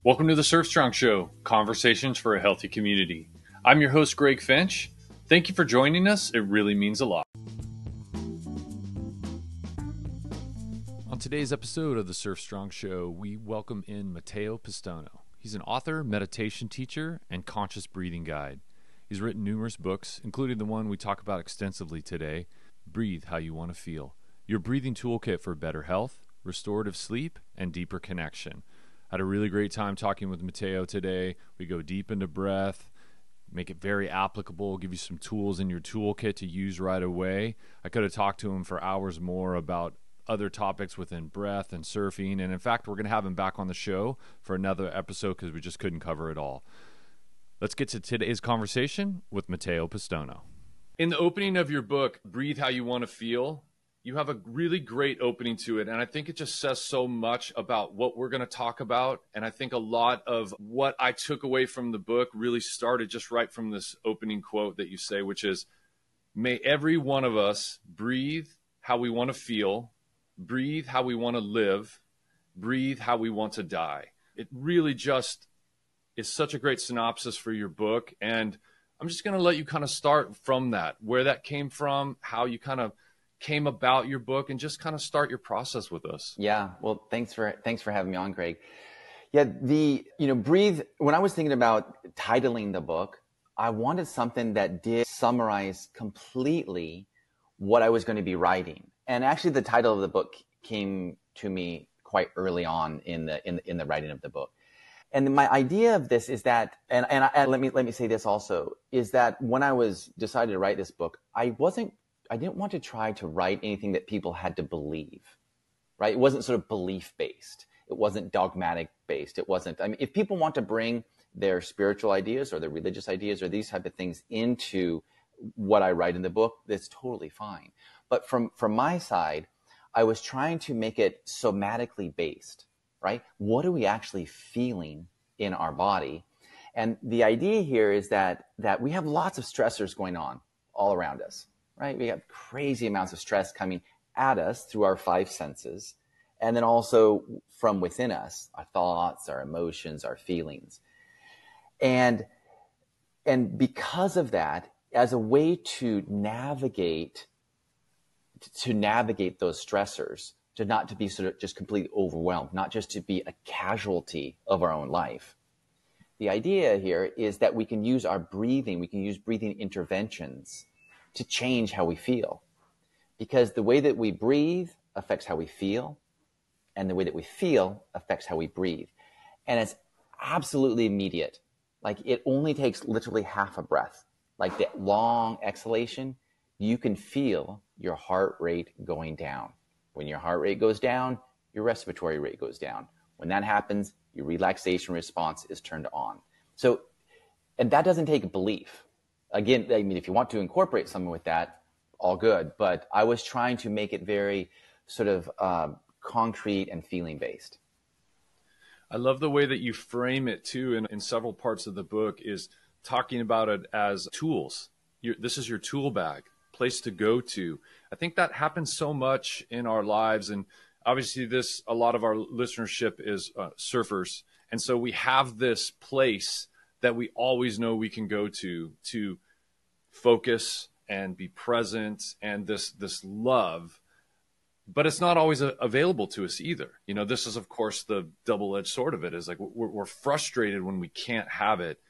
Welcome to the Surf Strong Show, conversations for a healthy community. I'm your host, Greg Finch. Thank you for joining us. It really means a lot. On today's episode of the Surf Strong Show, we welcome in Matteo Pistono. He's an author, meditation teacher, and conscious breathing guide. He's written numerous books, including the one we talk about extensively today, Breathe How You Want to Feel, your breathing toolkit for better health, restorative sleep, and deeper connection. I had a really great time talking with Matteo today. We go deep into breath, make it very applicable, give you some tools in your toolkit to use right away. I could have talked to him for hours more about other topics within breath and surfing. And in fact, we're going to have him back on the show for another episode because we just couldn't cover it all. Let's get to today's conversation with Matteo Pistono. In the opening of your book, Breathe How You Want to Feel, you have a really great opening to it. And I think it just says so much about what we're going to talk about. And I think a lot of what I took away from the book really started just right from this opening quote that you say, which is, may every one of us breathe how we want to feel, breathe how we want to live, breathe how we want to die. It really just is such a great synopsis for your book. And I'm just going to let you kind of start from that, where that came from, how you kind of came about your book, and just kind of start your process with us. Yeah. Well, thanks for having me on, Greg. Yeah. Breathe. When I was thinking about titling the book, I wanted something that did summarize completely what I was going to be writing. And actually the title of the book came to me quite early on in the writing of the book. And my idea of this is that, and let me say this also, is that when I was decided to write this book, I didn't want to try to write anything that people had to believe, right? It wasn't sort of belief based. It wasn't dogmatic based. It wasn't, if people want to bring their spiritual ideas or their religious ideas or these type of things into what I write in the book, that's totally fine. But from my side, I was trying to make it somatically based, right? What are we actually feeling in our body? And the idea here is that we have lots of stressors going on all around us, right? We have crazy amounts of stress coming at us through our five senses, and then also from within us, our thoughts, our emotions, our feelings. And because of that, as a way to navigate those stressors, not to be sort of just completely overwhelmed, not just to be a casualty of our own life. The idea here is that we can use breathing interventions to change how we feel. Because the way that we breathe affects how we feel, and the way that we feel affects how we breathe. And it's absolutely immediate. Like, it only takes literally half a breath. Like that long exhalation, you can feel your heart rate going down. When your heart rate goes down, your respiratory rate goes down. When that happens, your relaxation response is turned on. So, and that doesn't take belief. Again, if you want to incorporate something with that, all good. But I was trying to make it very sort of concrete and feeling based. I love the way that you frame it too in several parts of the book, is talking about it as tools. This is your tool bag, place to go to. I think that happens so much in our lives. And obviously a lot of our listenership is surfers. And so we have this place that we always know we can go to focus and be present, and this love, but it's not always available to us either. This is of course the double-edged sword of it, is like we're frustrated when we can't have it.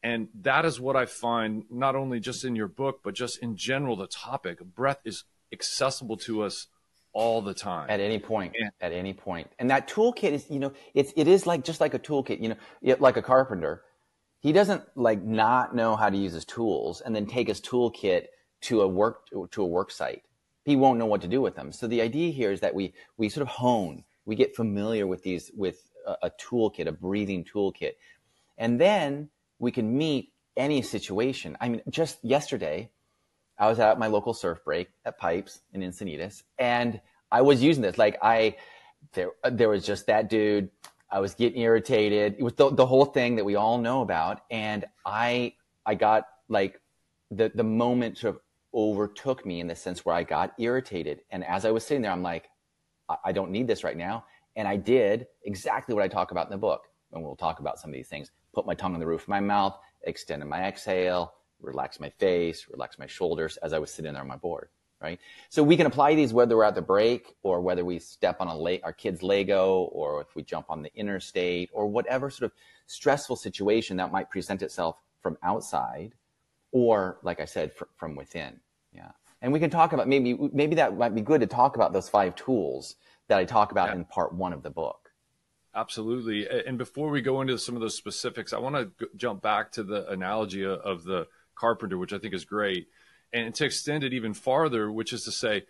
And that is what I find, not only just in your book, but just in general, the topic of breath is accessible to us all the time. At any point. And that toolkit is, it is like, just like a toolkit, like a carpenter. He doesn't not know how to use his tools and then take his toolkit to a work site. He won't know what to do with them. So the idea here is that we sort of hone, we get familiar with a toolkit, a breathing toolkit. And then we can meet any situation. Just yesterday, I was at my local surf break at Pipes in Encinitas, and I was using this. There was just that dude. I was getting irritated. It was the whole thing that we all know about. And I got the moment sort of overtook me in the sense where I got irritated. And as I was sitting there, I'm like, I don't need this right now. And I did exactly what I talk about in the book. and we'll talk about some of these things. Put my tongue on the roof of my mouth, extend my exhale, relax my face, relax my shoulders as I was sitting there on my board, right? So we can apply these whether we're at the break or whether we step on our kid's Lego, or if we jump on the interstate, or whatever sort of stressful situation that might present itself from outside, or like I said, from within. Yeah. And we can talk about, maybe that might be good to talk about those 5 tools that I talk about in part 1 of the book. Absolutely. And before we go into some of those specifics, I want to jump back to the analogy of the carpenter, which I think is great. And to extend it even farther, which is to say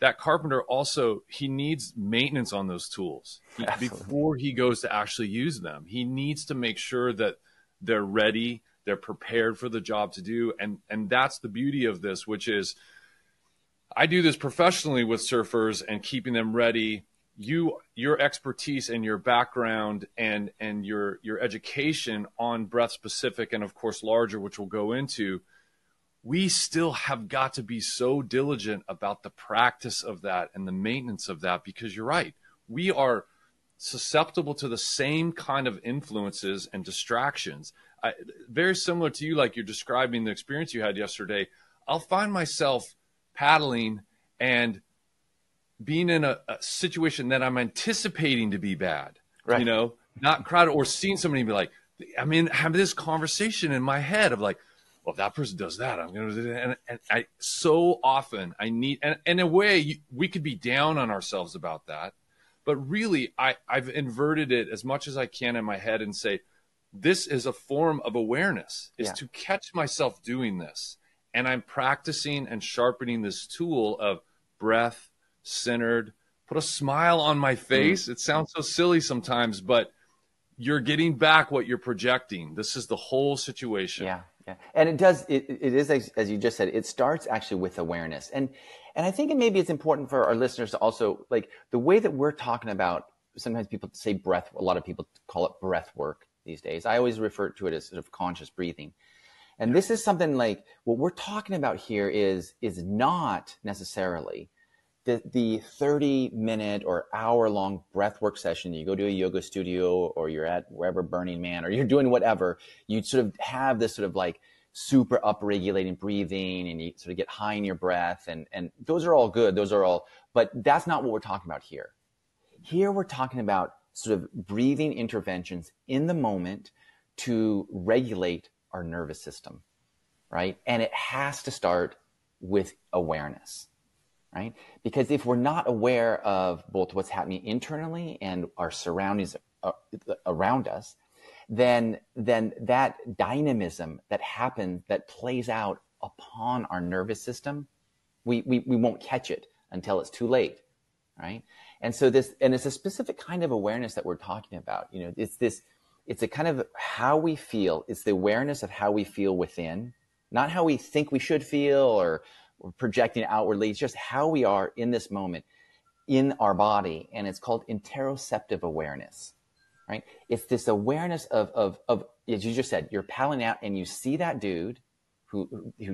that carpenter also, he needs maintenance on those tools before he goes to actually use them. He needs to make sure that they're ready, they're prepared for the job to do. And that's the beauty of this, which is I do this professionally with surfers and keeping them ready. Your expertise and your background and your education on breath specific and of course larger, which we'll go into, we still have got to be so diligent about the practice of that and the maintenance of that, because you're right. We are susceptible to the same kind of influences and distractions. Very similar to you, like you're describing the experience you had yesterday. I'll find myself paddling and being in a situation that I'm anticipating to be bad, right. You know, not crowded, or seeing somebody be like, I mean, have this conversation in my head of like, well, if that person does that, I'm going to do that. And I so often I need, and in a way we could be down on ourselves about that, but really I've inverted it as much as I can in my head and say, this is a form of awareness, is to catch myself doing this. And I'm practicing and sharpening this tool of breath, centered, put a smile on my face. It sounds so silly sometimes, but you're getting back what you're projecting. This is the whole situation. Yeah. And it is, as you just said, it starts actually with awareness. And I think maybe it's important for our listeners to also, like, the way that we're talking about, sometimes people say breath, a lot of people call it breath work these days. I always refer to it as sort of conscious breathing. And this is something like what we're talking about here is not necessarily the 30-minute or hour-long breathwork session. You go to a yoga studio, or you're at wherever, Burning Man, or you're doing whatever. You sort of have this sort of like super up-regulating breathing, and you sort of get high in your breath. And those are all good. But that's not what we're talking about here. Here we're talking about sort of breathing interventions in the moment to regulate our nervous system, right? And it has to start with awareness. Right? Because if we're not aware of both what's happening internally and our surroundings around us, then that dynamism that happens, that plays out upon our nervous system, we won't catch it until it's too late, right? And so it's a specific kind of awareness that we're talking about. You know, it's a kind of how we feel. It's the awareness of how we feel within, not how we think we should feel or projecting outwardly. It's just how we are in this moment in our body. And it's called interoceptive awareness, right? It's this awareness of, as you just said, you're paddling out and you see that dude who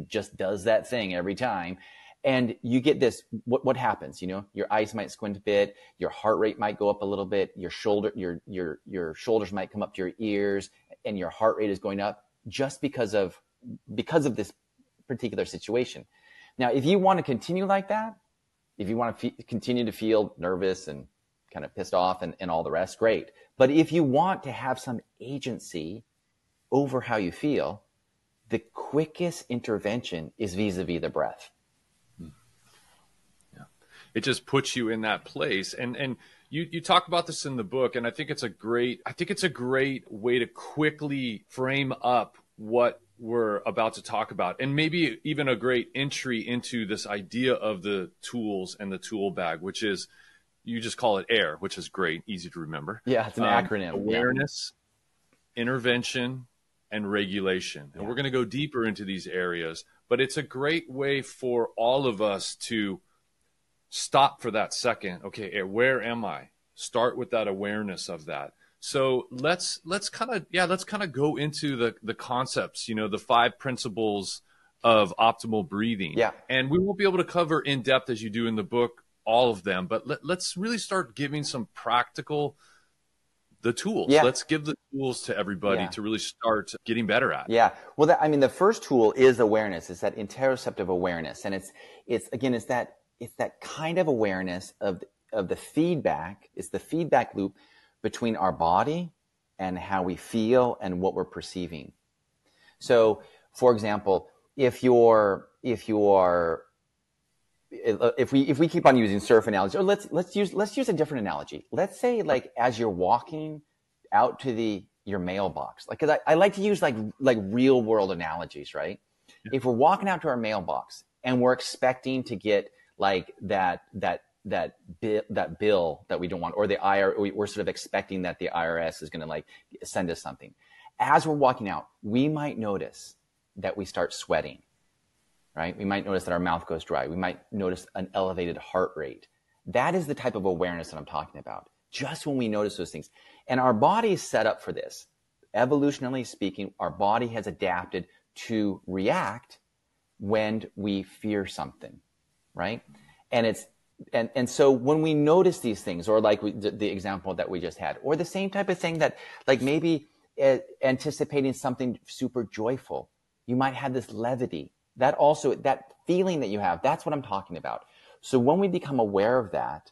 just does that thing every time. And you get this, what happens? You know, your eyes might squint a bit, your heart rate might go up a little bit, your shoulders might come up to your ears, and your heart rate is going up just because of this particular situation. Now, if you want to continue like that, if you want to continue to feel nervous and kind of pissed off and all the rest, great. But if you want to have some agency over how you feel, the quickest intervention is vis-a-vis the breath. Yeah, it just puts you in that place. And you talk about this in the book, and I think it's a great way to quickly frame up what we're about to talk about, and maybe even a great entry into this idea of the tools and the tool bag, which is, you just call it AIR, which is great, easy to remember. Yeah, it's an acronym. Awareness, intervention, and regulation. And we're going to go deeper into these areas, but it's a great way for all of us to stop for that second. Okay, where am I? Start with that awareness of that. So let's kind of go into the concepts, you know, the 5 principles of optimal breathing. Yeah. And we won't be able to cover in depth, as you do in the book, all of them, but let's really start giving some practical the tools. Yeah. Let's give the tools to everybody to really start getting better at. Yeah. Well, the first tool is awareness. It's that interoceptive awareness. And it's that kind of awareness of the feedback. It's the feedback loop between our body and how we feel and what we're perceiving. So, for example, if we keep on using surf analogy, or let's use a different analogy. Let's say, like, as you're walking out to your mailbox, like, 'cause I like to use like real world analogies, right? Yeah. If we're walking out to our mailbox and we're expecting to get like that bill that we don't want, or we're sort of expecting that the IRS is going to like send us something. As we're walking out, we might notice that we start sweating. Right? We might notice that our mouth goes dry. We might notice an elevated heart rate. That is the type of awareness that I'm talking about. Just when we notice those things. And our body is set up for this. Evolutionarily speaking, our body has adapted to react when we fear something, right? And so when we notice these things, or like the example that we just had, or the same type of thing that, like, maybe anticipating something super joyful, you might have this levity. That feeling that you have, that's what I'm talking about. So when we become aware of that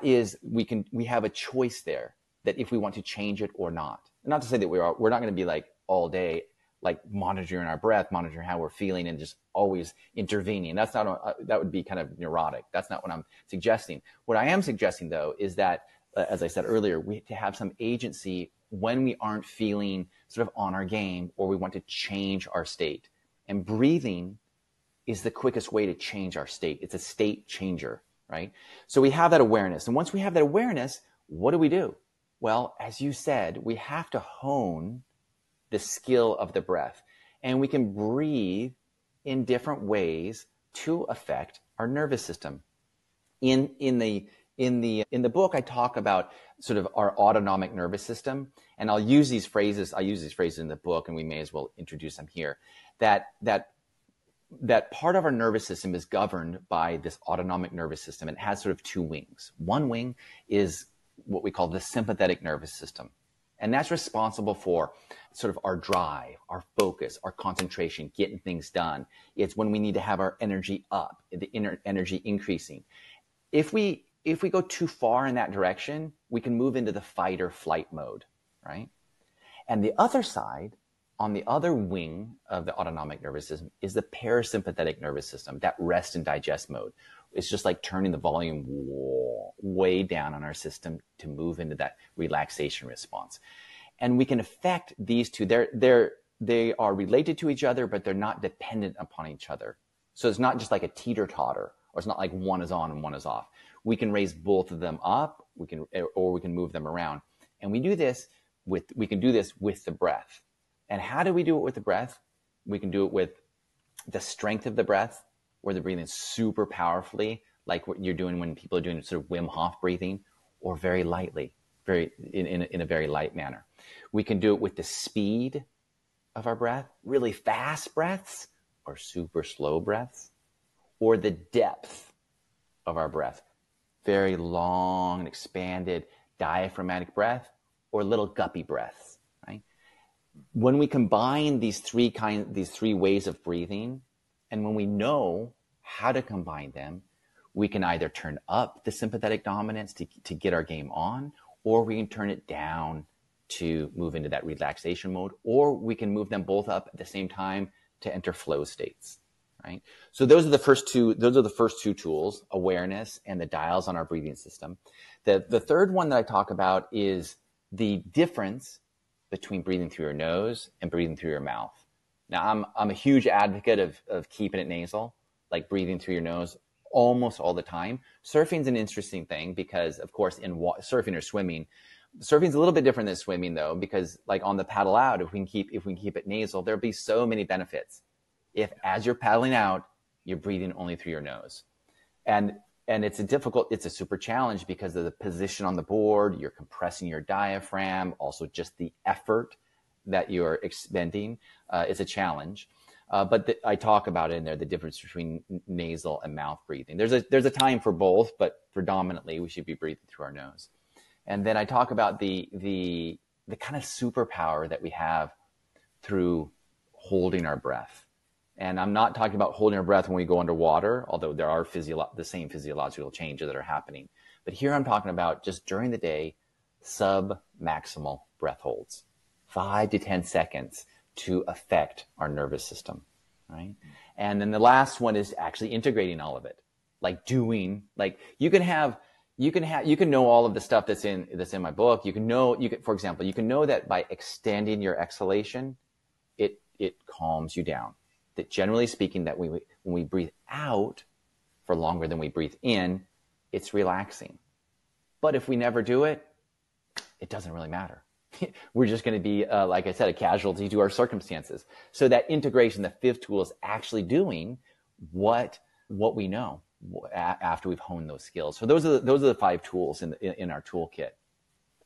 is, we have a choice there, that if we want to change it or not. Not to say that we're not going to be like all day, like monitoring our breath, monitoring how we're feeling, and just always intervening. That would be kind of neurotic. That's not what I'm suggesting. What I am suggesting, though, is that, as I said earlier, we have to have some agency when we aren't feeling sort of on our game, or we want to change our state. And breathing is the quickest way to change our state. It's a state changer, right? So we have that awareness. And once we have that awareness, what do? Well, as you said, we have to hone the skill of the breath. And we can breathe in different ways to affect our nervous system. In the book, I talk about sort of our autonomic nervous system. And I'll use these phrases. I use these phrases in the book, and we may as well introduce them here. That part of our nervous system is governed by this autonomic nervous system. It has sort of two wings. One wing is what we call the sympathetic nervous system. And that's responsible for sort of our drive, our focus, our concentration, getting things done. It's when we need to have our energy up, the inner energy increasing. If we go too far in that direction, we can move into the fight or flight mode, right? And the other side, on the other wing of the autonomic nervous system, is the parasympathetic nervous system, that rest and digest mode. It's just like turning the volume way down on our system to move into that relaxation response. And we can affect these two. They are related to each other, but they're not dependent upon each other. So it's not just like a teeter-totter, or it's not like one is on and one is off. We can raise both of them up, or we can move them around. And we can do this with the breath. And how do we do it with the breath? We can do it with the strength of the breath, where they're breathing super powerfully, like what you're doing when people are doing sort of Wim Hof breathing, or very lightly, in a very light manner. We can do it with the speed of our breath, really fast breaths, or super slow breaths, or the depth of our breath, very long and expanded diaphragmatic breath, or little guppy breaths. When we combine these three ways of breathing, and when we know how to combine them, we can either turn up the sympathetic dominance to get our game on, or we can turn it down to move into that relaxation mode, or we can move them both up at the same time to enter flow states, right? So those are the first two tools, awareness and the dials on our breathing system. The third one that I talk about is the difference between breathing through your nose and breathing through your mouth. Now, I'm a huge advocate of keeping it nasal, like breathing through your nose almost all the time. Surfing's an interesting thing because, of course, in surfing or swimming, surfing's a little bit different than swimming, though, because like on the paddle out, if we can keep it nasal, there'll be so many benefits. If as you're paddling out, you're breathing only through your nose, and it's a super challenge because of the position on the board. You're compressing your diaphragm, also just the effort that you're expending is a challenge. But I talk about it in there, the difference between nasal and mouth breathing. There's a time for both, but predominantly we should be breathing through our nose. And then I talk about the kind of superpower that we have through holding our breath. And I'm not talking about holding our breath when we go underwater, although there are the same physiological changes that are happening. But here I'm talking about just during the day, sub-maximal breath holds, 5 to 10 seconds to affect our nervous system, right? And then the last one is actually integrating all of it, like you can know all of the stuff that's in my book. For example, you can know that by extending your exhalation, it calms you down. That generally speaking, that when we breathe out for longer than we breathe in, it's relaxing. But if we never do it, it doesn't really matter. We're just going to be, like I said, a casualty to our circumstances. So that integration, the fifth tool, is actually doing what we know after we've honed those skills. So those are the 5 tools in our toolkit.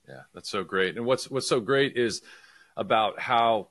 Yeah, that's so great. And what's so great is about how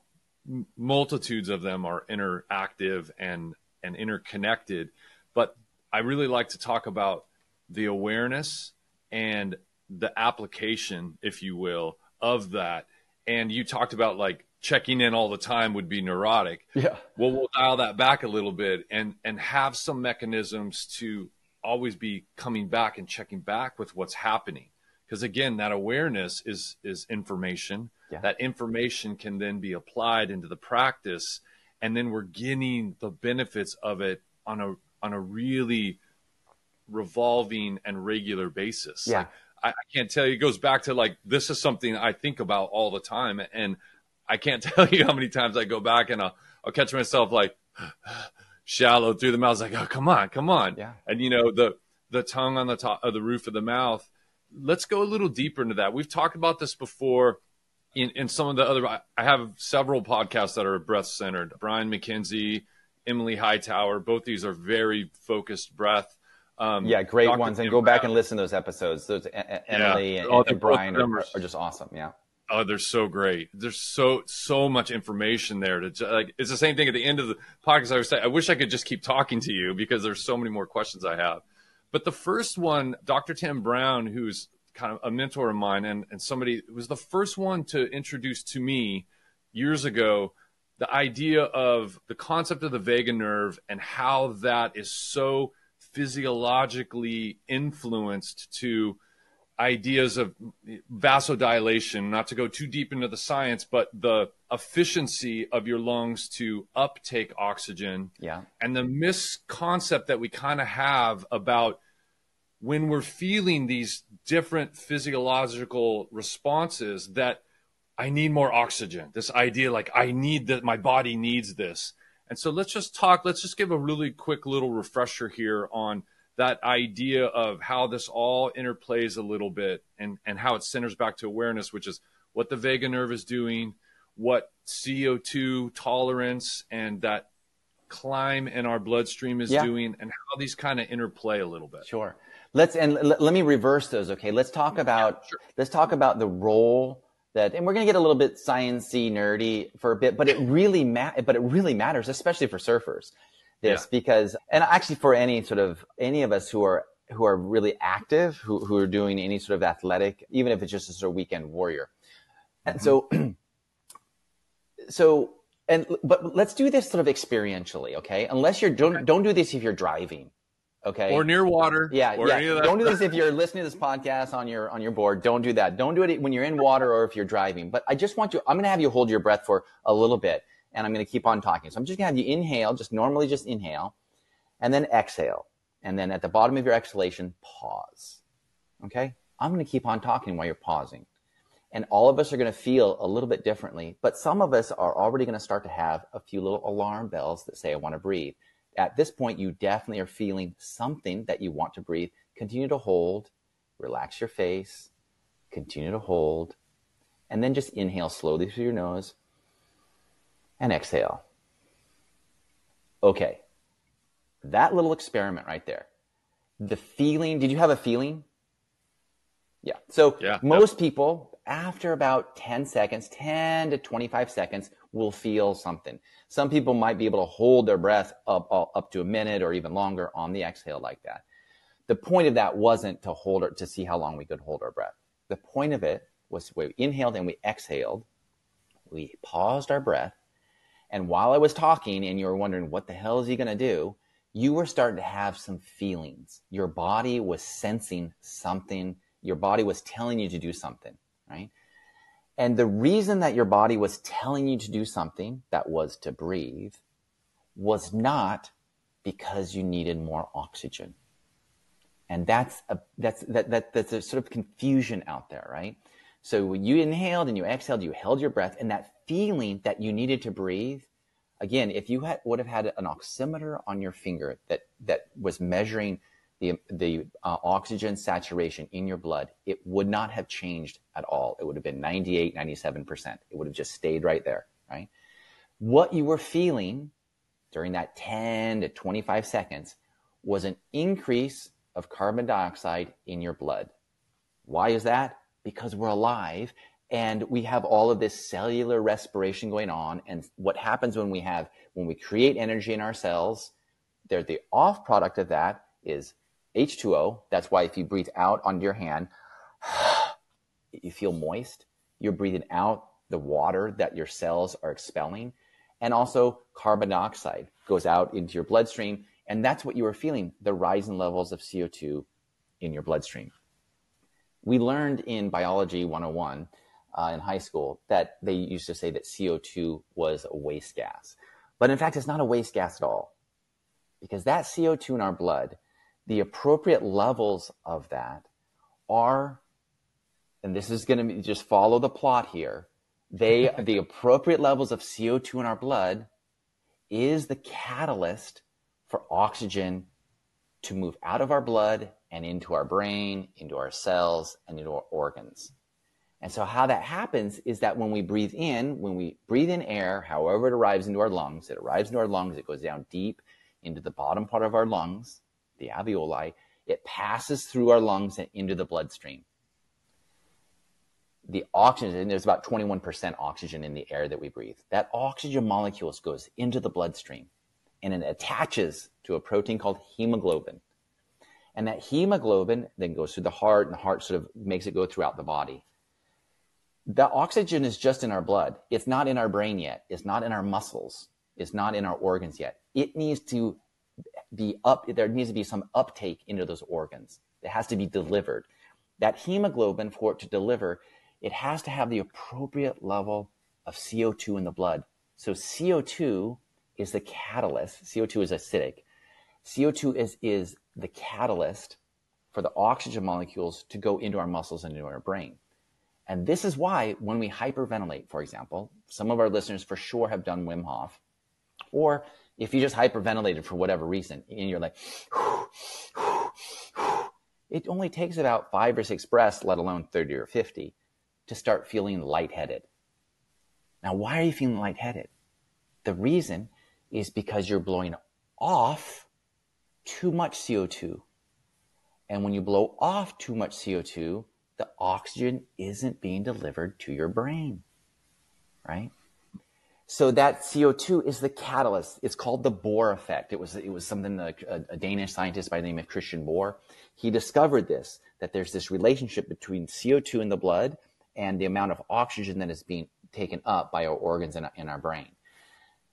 multitudes of them are interactive and interconnected. But I really like to talk about the awareness and the application, if you will, of that. And you talked about like checking in all the time would be neurotic. Yeah. Well, we'll dial that back a little bit and have some mechanisms to always be coming back and checking back with what's happening. Because again, that awareness is information. Yeah. That information can then be applied into the practice, and then we're getting the benefits of it on a really revolving and regular basis. Yeah. Like, I can't tell you, it goes back to like, this is something I think about all the time. And I can't tell you how many times I go back and I'll catch myself like shallow through the mouth. Like, oh, come on. Yeah. And the tongue on the top of the roof of the mouth. Let's go a little deeper into that. We've talked about this before in some of the other, I have several podcasts that are breath centered. Brian McKenzie, Emily Hightower, both these are very focused breath. Great Dr. ones. And go back and listen to those episodes. Those Emily and Brian are just awesome. Yeah. Oh, they're so great. There's so much information there. It's the same thing at the end of the podcast. I was saying, I wish I could just keep talking to you because there's so many more questions I have. But the first one, Dr. Tim Brown, who's kind of a mentor of mine and somebody was the first one to introduce to me years ago the idea of the concept of the vagus nerve and how that is so physiologically influenced to ideas of vasodilation, not to go too deep into the science, but the efficiency of your lungs to uptake oxygen. Yeah. And the misconcept that we kind of have about when we're feeling these different physiological responses that I need more oxygen, this idea like I need that, my body needs this. And so let's just give a really quick little refresher here on that idea of how this all interplays a little bit and how it centers back to awareness, which is what the vagus nerve is doing, what CO2 tolerance and that climb in our bloodstream is doing, and how these kind of interplay a little bit. Sure. Let me reverse those. Okay. Let's talk about the role that, and we're going to get a little bit sciencey, nerdy for a bit, but it really matters, especially for surfers. Because, and actually for any of us who are really active, who are doing any sort of athletic, even if it's just a sort of weekend warrior. And but let's do this sort of experientially. Okay. Unless don't do this if you're driving. Okay. Or near water. Yeah. Don't do this if you're listening to this podcast on your board. Don't do that. Don't do it when you're in water or if you're driving. But I'm going to have you hold your breath for a little bit. And I'm going to keep on talking. So I'm just going to have you inhale, just inhale, and then exhale. And then at the bottom of your exhalation, pause. Okay? I'm going to keep on talking while you're pausing. And all of us are going to feel a little bit differently, but some of us are already going to start to have a few little alarm bells that say, I want to breathe. At this point, you definitely are feeling something that you want to breathe. Continue to hold, relax your face, continue to hold, and then just inhale slowly through your nose. And exhale. Okay. That little experiment right there. The feeling, did you have a feeling? Yeah. So most people, after about 10 to 25 seconds, will feel something. Some people might be able to hold their breath up to a minute or even longer on the exhale like that. The point of that wasn't to see how long we could hold our breath. The point of it was we inhaled and we exhaled. We paused our breath. And while I was talking and you were wondering, what the hell is he going to do? You were starting to have some feelings. Your body was sensing something. Your body was telling you to do something, right? And the reason that your body was telling you to do something, that was to breathe, was not because you needed more oxygen. And that's a sort of confusion out there, right? So when you inhaled and you exhaled, you held your breath, and that feeling that you needed to breathe, again, if you would have had an oximeter on your finger that was measuring the oxygen saturation in your blood, it would not have changed at all. It would have been 98, 97%. It would have just stayed right there, right? What you were feeling during that 10 to 25 seconds was an increase of carbon dioxide in your blood. Why is that? Because we're alive and we have all of this cellular respiration going on. And what happens when we create energy in our cells, the off product of that is H2O. That's why if you breathe out onto your hand, you feel moist. You're breathing out the water that your cells are expelling. And also carbon dioxide goes out into your bloodstream. And that's what you were feeling, the rising levels of CO2 in your bloodstream. We learned in Biology 101 in high school that they used to say that CO2 was a waste gas. But in fact, it's not a waste gas at all. Because that CO2 in our blood, the appropriate levels of that are, and this is going to be, just follow the plot here, the appropriate levels of CO2 in our blood is the catalyst for oxygen to move out of our blood and into our brain, into our cells, and into our organs. And so how that happens is that when we breathe in air, however it arrives into our lungs, it goes down deep into the bottom part of our lungs, the alveoli, it passes through our lungs and into the bloodstream. The oxygen, there's about 21% oxygen in the air that we breathe. That oxygen molecules goes into the bloodstream and it attaches to a protein called hemoglobin. And that hemoglobin then goes through the heart, and the heart sort of makes it go throughout the body. The oxygen is just in our blood. It's not in our brain yet. It's not in our muscles. It's not in our organs yet. It needs to be there needs to be some uptake into those organs. It has to be delivered. That hemoglobin, for it to deliver, it has to have the appropriate level of CO2 in the blood. So CO2 is the catalyst. CO2 is acidic. CO2 is the catalyst for the oxygen molecules to go into our muscles and into our brain. And this is why when we hyperventilate, for example, some of our listeners for sure have done Wim Hof, or if you just hyperventilated for whatever reason, and you're like, it only takes about 5 or 6 breaths, let alone 30 or 50, to start feeling lightheaded. Now, why are you feeling lightheaded? The reason is because you're blowing off too much CO2. And when you blow off too much CO2, the oxygen isn't being delivered to your brain, right? So that CO2 is the catalyst. It's called the Bohr effect. It was something like a Danish scientist by the name of Christian Bohr. He discovered this, that there's this relationship between CO2 in the blood and the amount of oxygen that is being taken up by our organs in our brain.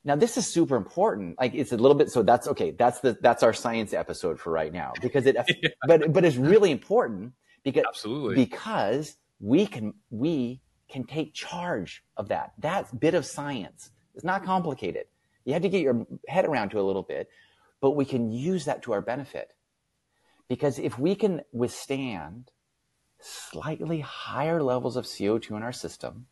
Now, this is super important. Like, it's a little bit, so that's okay. That's our science episode for right now, because yeah. but it's really important because, absolutely, because we can take charge of that. That bit of science is not complicated. You have to get your head around to a little bit, but we can use that to our benefit. Because if we can withstand slightly higher levels of CO2 in our system,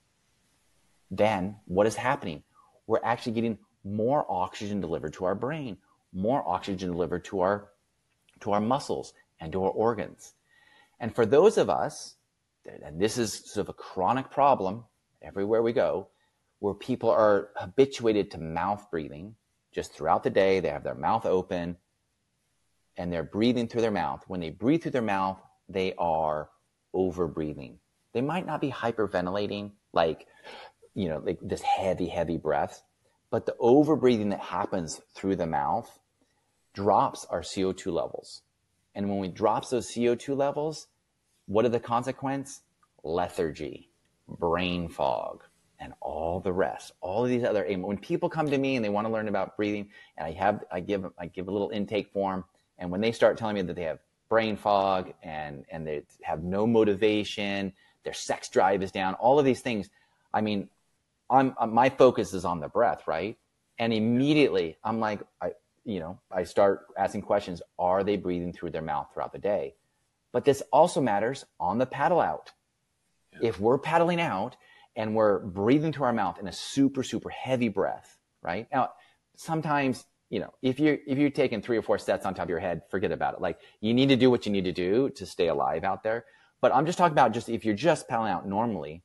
then what is happening? We're actually getting more oxygen delivered to our brain, more oxygen delivered to our muscles and to our organs. And for those of us, and this is sort of a chronic problem everywhere we go, where people are habituated to mouth breathing just throughout the day. They have their mouth open and they're breathing through their mouth. When they breathe through their mouth, they are over breathing. They might not be hyperventilating like this heavy breaths, but the over breathing that happens through the mouth drops our CO2 levels. And when we drop those CO2 levels, what are the consequence? lethargy, brain fog, and all the rest, all of these other, when people come to me and they want to learn about breathing, and I give a little intake form, and when they start telling me that they have brain fog and they have no motivation, their sex drive is down, all of these things, I mean, my focus is on the breath, right? And immediately I'm like, I start asking questions. Are they breathing through their mouth throughout the day? But this also matters on the paddle out. Yeah. If we're paddling out and we're breathing through our mouth in a super, super heavy breath, right? Now, sometimes, if you're taking 3 or 4 sets on top of your head, forget about it. Like, you need to do what you need to do to stay alive out there. But I'm just talking about just if you're just paddling out normally,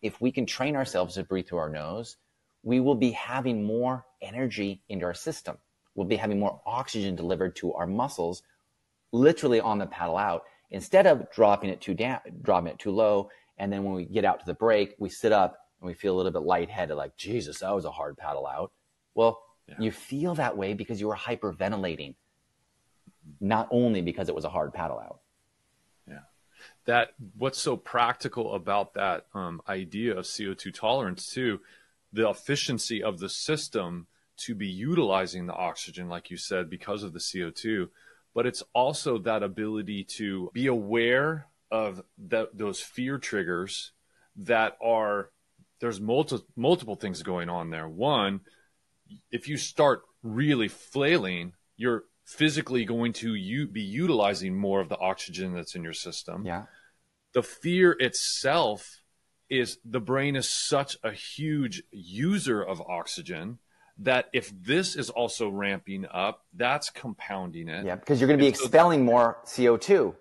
if we can train ourselves to breathe through our nose, we will be having more energy into our system. We'll be having more oxygen delivered to our muscles, literally on the paddle out, instead of dropping it too low. And then when we get out to the break, we sit up and we feel a little bit lightheaded, like, Jesus, that was a hard paddle out. Well, you feel that way because you were hyperventilating, not only because it was a hard paddle out. Yeah. What's so practical about that idea of CO2 tolerance too, the efficiency of the system to be utilizing the oxygen, like you said, because of the CO2, but it's also that ability to be aware of those fear triggers there's multiple things going on there. One, if you start really flailing, you're physically going to be utilizing more of the oxygen that's in your system. Yeah. The fear itself is the brain is such a huge user of oxygen that if this is also ramping up, that's compounding it. Yeah, because you're going to be expelling more CO2.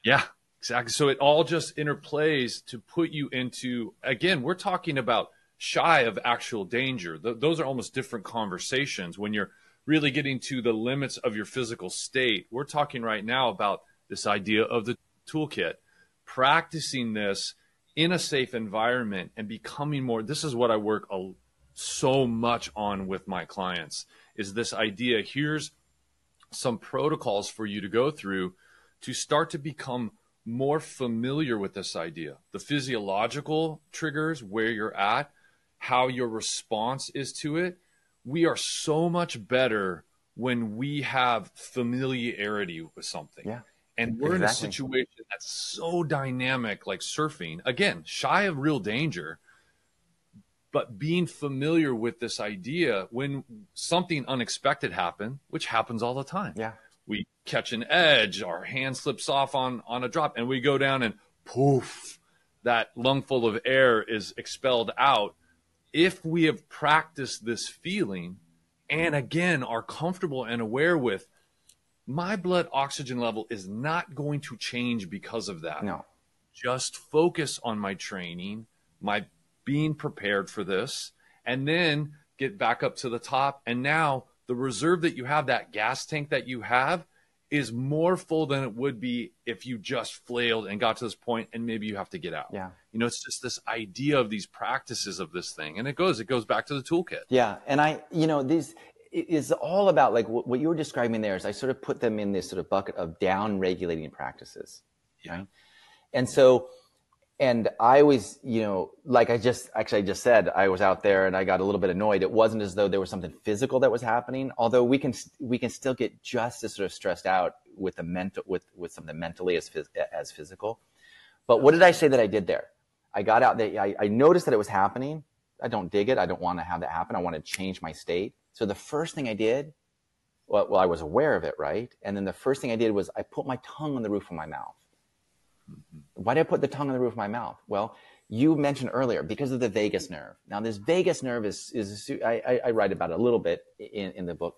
Yeah, exactly. So it all just interplays to put you into, again, we're talking about shy of actual danger. Those are almost different conversations when you're really getting to the limits of your physical state. We're talking right now about this idea of the toolkit, practicing this in a safe environment and becoming more. This is what I work so much on with my clients, is this idea. Here's some protocols for you to go through to start to become more familiar with this idea, the physiological triggers, where you're at, how your response is to it. We are so much better when we have familiarity with something. Yeah, and we're in a situation that's so dynamic, like surfing, again, shy of real danger, but being familiar with this idea when something unexpected happens, which happens all the time. Yeah. We catch an edge, our hand slips off on a drop, and we go down and poof, that lungful of air is expelled out. If we have practiced this feeling and again are comfortable and aware with, my blood oxygen level is not going to change because of that. No. Just focus on my training, my being prepared for this, and then get back up to the top. And now the reserve that you have, that gas tank that you have, is more full than it would be if you just flailed and got to this point and maybe you have to get out. Yeah. It's just this idea of these practices of this thing. And it goes back to the toolkit. Yeah. And this is all about, like, what you were describing there is I sort of put them in this sort of bucket of down regulating practices. Yeah. Right? And so, and I always, like I just said, I was out there and I got a little bit annoyed. It wasn't as though there was something physical that was happening, although we can still get just as sort of stressed out with something mentally as physical. But what did I say that I did there? I got out there. I noticed that it was happening. I don't dig it. I don't want to have that happen. I want to change my state. So the first thing I did, well, I was aware of it, right? And then the first thing I did was I put my tongue on the roof of my mouth. Why did I put the tongue on the roof of my mouth? Well, you mentioned earlier, because of the vagus nerve. Now, this vagus nerve I write about it a little bit in the book.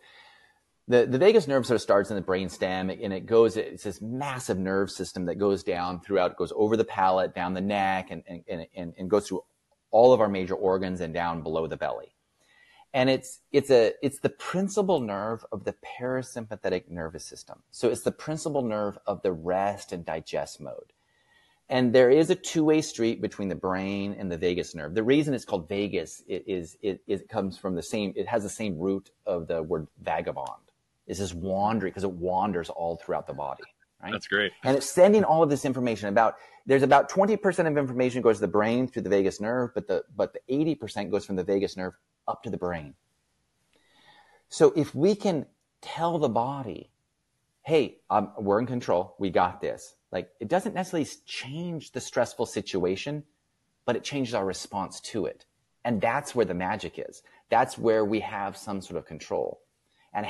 The vagus nerve sort of starts in the brainstem, and it's this massive nerve system that goes down throughout. It goes over the palate, down the neck, and goes through all of our major organs and down below the belly. And it's the principal nerve of the parasympathetic nervous system. So it's the principal nerve of the rest and digest mode. And there is a two-way street between the brain and the vagus nerve. The reason it's called vagus it comes from it has the same root of the word vagabond. It's this wandering, because it wanders all throughout the body, right? That's great. And it's sending all of this information. There's about 20% of information goes to the brain through the vagus nerve, but the 80% goes from the vagus nerve up to the brain. So if we can tell the body, hey, we're in control, we got this. Like, it doesn't necessarily change the stressful situation, but it changes our response to it. And that's where the magic is. That's where we have some sort of control. And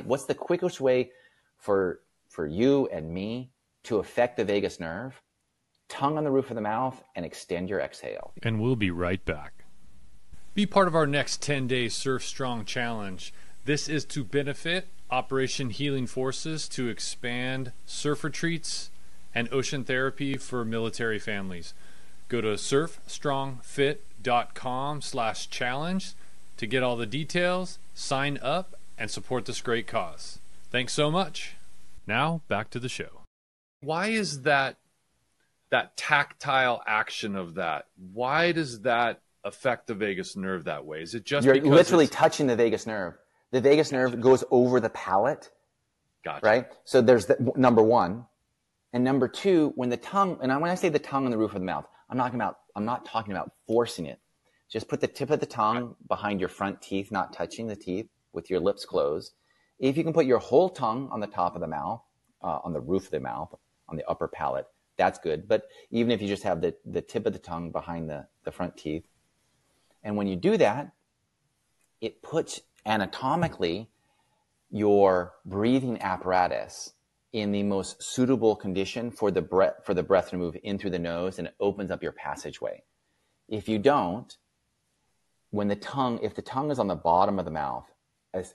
what's the quickest way for you and me to affect the vagus nerve? Tongue on the roof of the mouth and extend your exhale. And we'll be right back. Be part of our next 10-day Surf Strong Challenge. This is to benefit Operation Healing Forces to expand surf retreats and ocean therapy for military families. Go to surfstrongfit.com/challenge to get all the details, sign up, and support this great cause. Thanks so much. Now, back to the show. Why is that tactile action of that? Why does that affect the vagus nerve that way? Is it just You're because literally touching the vagus nerve? The vagus nerve goes over the palate, Gotcha. Right? So there's number one. And number two, when I say the tongue on the roof of the mouth, I'm not talking about forcing it. Just put the tip of the tongue behind your front teeth, not touching the teeth, with your lips closed. If you can put your whole tongue on the top of the mouth, on the roof of the mouth, on the upper palate, that's good. But even if you just have the tip of the tongue behind the front teeth, and when you do that, it puts anatomically your breathing apparatus in the most suitable condition for the breath to move in through the nose, and it opens up your passageway. If you don't, if the tongue is on the bottom of the mouth,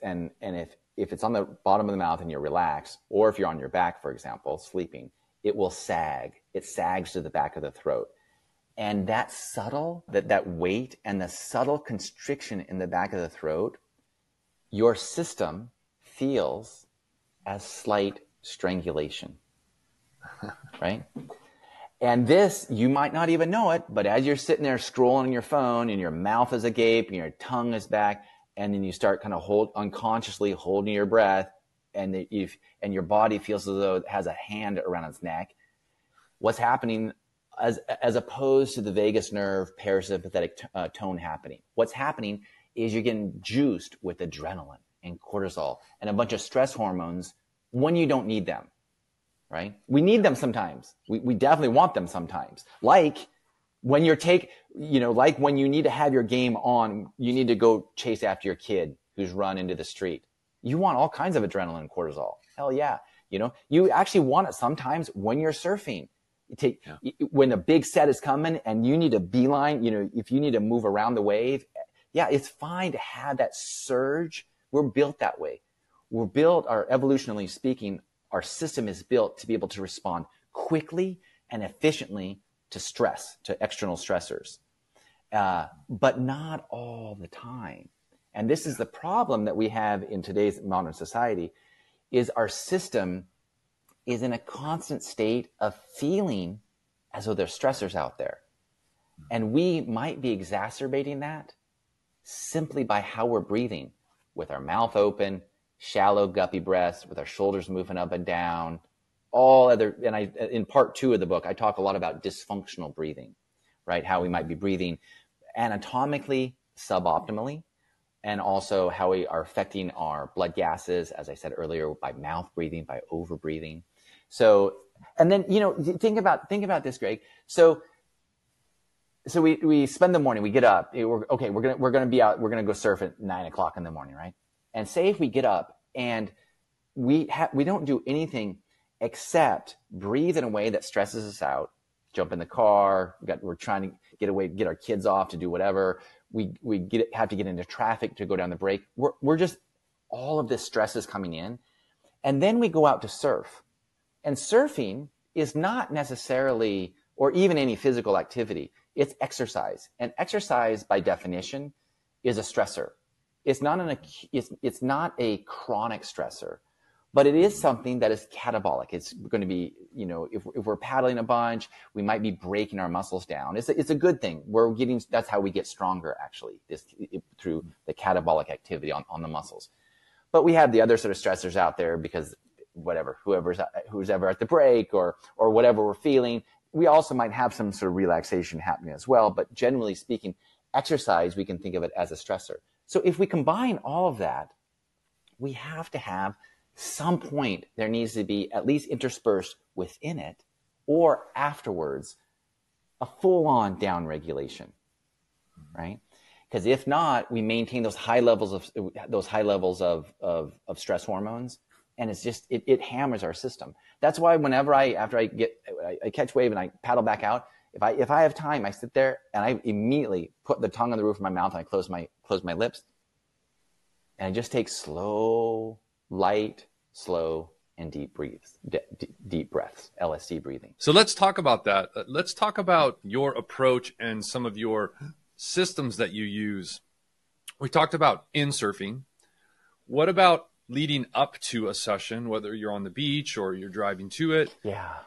and if it's on the bottom of the mouth and you're relaxed, or if you're on your back, for example, sleeping, it will sag. It sags to the back of the throat. And that weight and the subtle constriction in the back of the throat, your system feels as slight strangulation, right? And this, you might not even know it, but as you're sitting there scrolling on your phone and your mouth is agape and your tongue is back, and then you start kind of unconsciously holding your breath, and your body feels as though it has a hand around its neck. What's happening, as opposed to the vagus nerve parasympathetic tone happening, what's happening is you're getting juiced with adrenaline and cortisol and a bunch of stress hormones when you don't need them, right? We need them sometimes. We definitely want them sometimes. Like when like when you need to have your game on, you need to go chase after your kid who's run into the street. You want all kinds of adrenaline and cortisol. Hell yeah. You actually want it sometimes when you're surfing. When the big set is coming and you need a beeline, if you need to move around the wave, yeah, it's fine to have that surge. We're built that way. Evolutionarily speaking, our system is built to be able to respond quickly and efficiently to stress, to external stressors, but not all the time. And this is the problem that we have in today's modern society, is our system is in a constant state of feeling as though there's stressors out there. And we might be exacerbating that simply by how we're breathing, with our mouth open, shallow, guppy breaths, with our shoulders moving up and down, in part 2 of the book, I talk a lot about dysfunctional breathing, right? How we might be breathing anatomically suboptimally, and also how we are affecting our blood gases, as I said earlier, by mouth breathing, by over breathing. So, and then, think about this, Greg. So we spend the morning, we get up, we're going to be out, we're going to go surf at 9:00 in the morning, right? And say if we get up and we don't do anything except breathe in a way that stresses us out, jump in the car, we're trying to get away, get our kids off to do whatever. We have to get into traffic to go down the break. We're just, all of this stress is coming in. And then we go out to surf. And surfing is not necessarily, or even any physical activity, it's exercise. And exercise, by definition, is a stressor. It's not a chronic stressor, but it is something that is catabolic. It's going to be, if we're paddling a bunch, we might be breaking our muscles down. It's a good thing. That's how we get stronger, actually, through the catabolic activity on the muscles. But we have the other sort of stressors out there because whatever, who's ever at the break or whatever we're feeling. We also might have some sort of relaxation happening as well. But generally speaking, exercise, we can think of it as a stressor. So if we combine all of that, we have to have some point, there needs to be at least interspersed within it or afterwards, a full-on down regulation, right? Because if not, we maintain those high levels of stress hormones, and it's just it hammers our system. That's why whenever after I catch wave and I paddle back out, if I have time, I sit there and I immediately put the tongue on the roof of my mouth and I close my lips, and I just take slow, light, slow, and deep breaths, LSD breathing. So let's talk about that. Let's talk about your approach and some of your systems that you use. We talked about in surfing. What about leading up to a session, whether you're on the beach or you're driving to it? Yeah.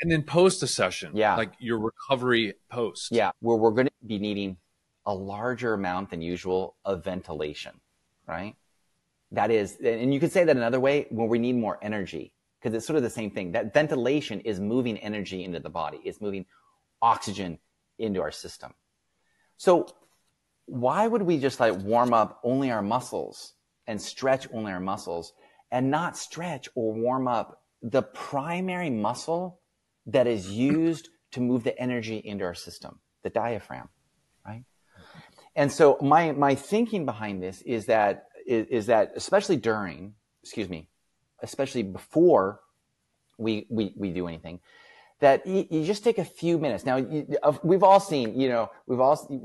And then post a session, like your recovery post. Yeah, where we're going to be needing a larger amount than usual of ventilation, right? That is, and you could say that another way, where we need more energy, because it's sort of the same thing. That ventilation is moving energy into the body. It's moving oxygen into our system. So why would we just like warm up only our muscles and stretch only our muscles and not stretch or warm up the primary muscle that is used to move the energy into our system, the diaphragm, right? And so my thinking behind this is that especially before we do anything, that you just take a few minutes. Now, we've all seen, we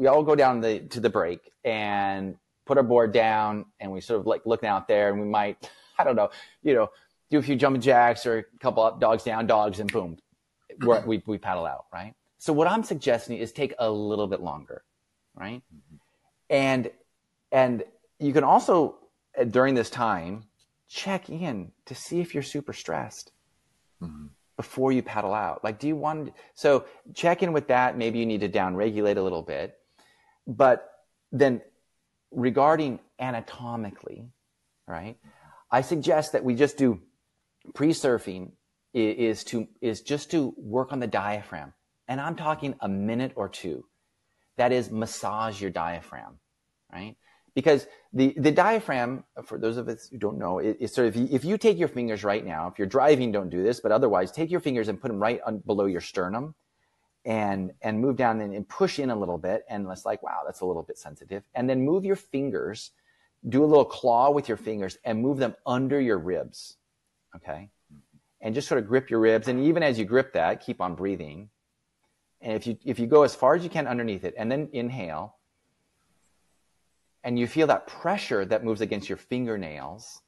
all go down to the break and put our board down, and we sort of like looking out there, and we might, I don't know, do a few jumping jacks or a couple up, dogs down, dogs, and boom, we paddle out, right? So what I'm suggesting is take a little bit longer, right? Mm-hmm. And you can also, during this time, check in to see if you're super stressed before you paddle out. Like, so check in with that. Maybe you need to down regulate a little bit. But then regarding anatomically, right, I suggest that we just do pre-surfing is just to work on the diaphragm. And I'm talking a minute or two. That is, massage your diaphragm, right? Because the diaphragm, for those of us who don't know, is sort of, if you take your fingers right now, if you're driving, don't do this, but otherwise take your fingers and put them right below your sternum and move down and push in a little bit. And it's like, wow, that's a little bit sensitive. And then move your fingers, do a little claw with your fingers and move them under your ribs, okay? And just sort of grip your ribs. And even as you grip that, keep on breathing. And if you go as far as you can underneath it and then inhale, and you feel that pressure that moves against your fingernails,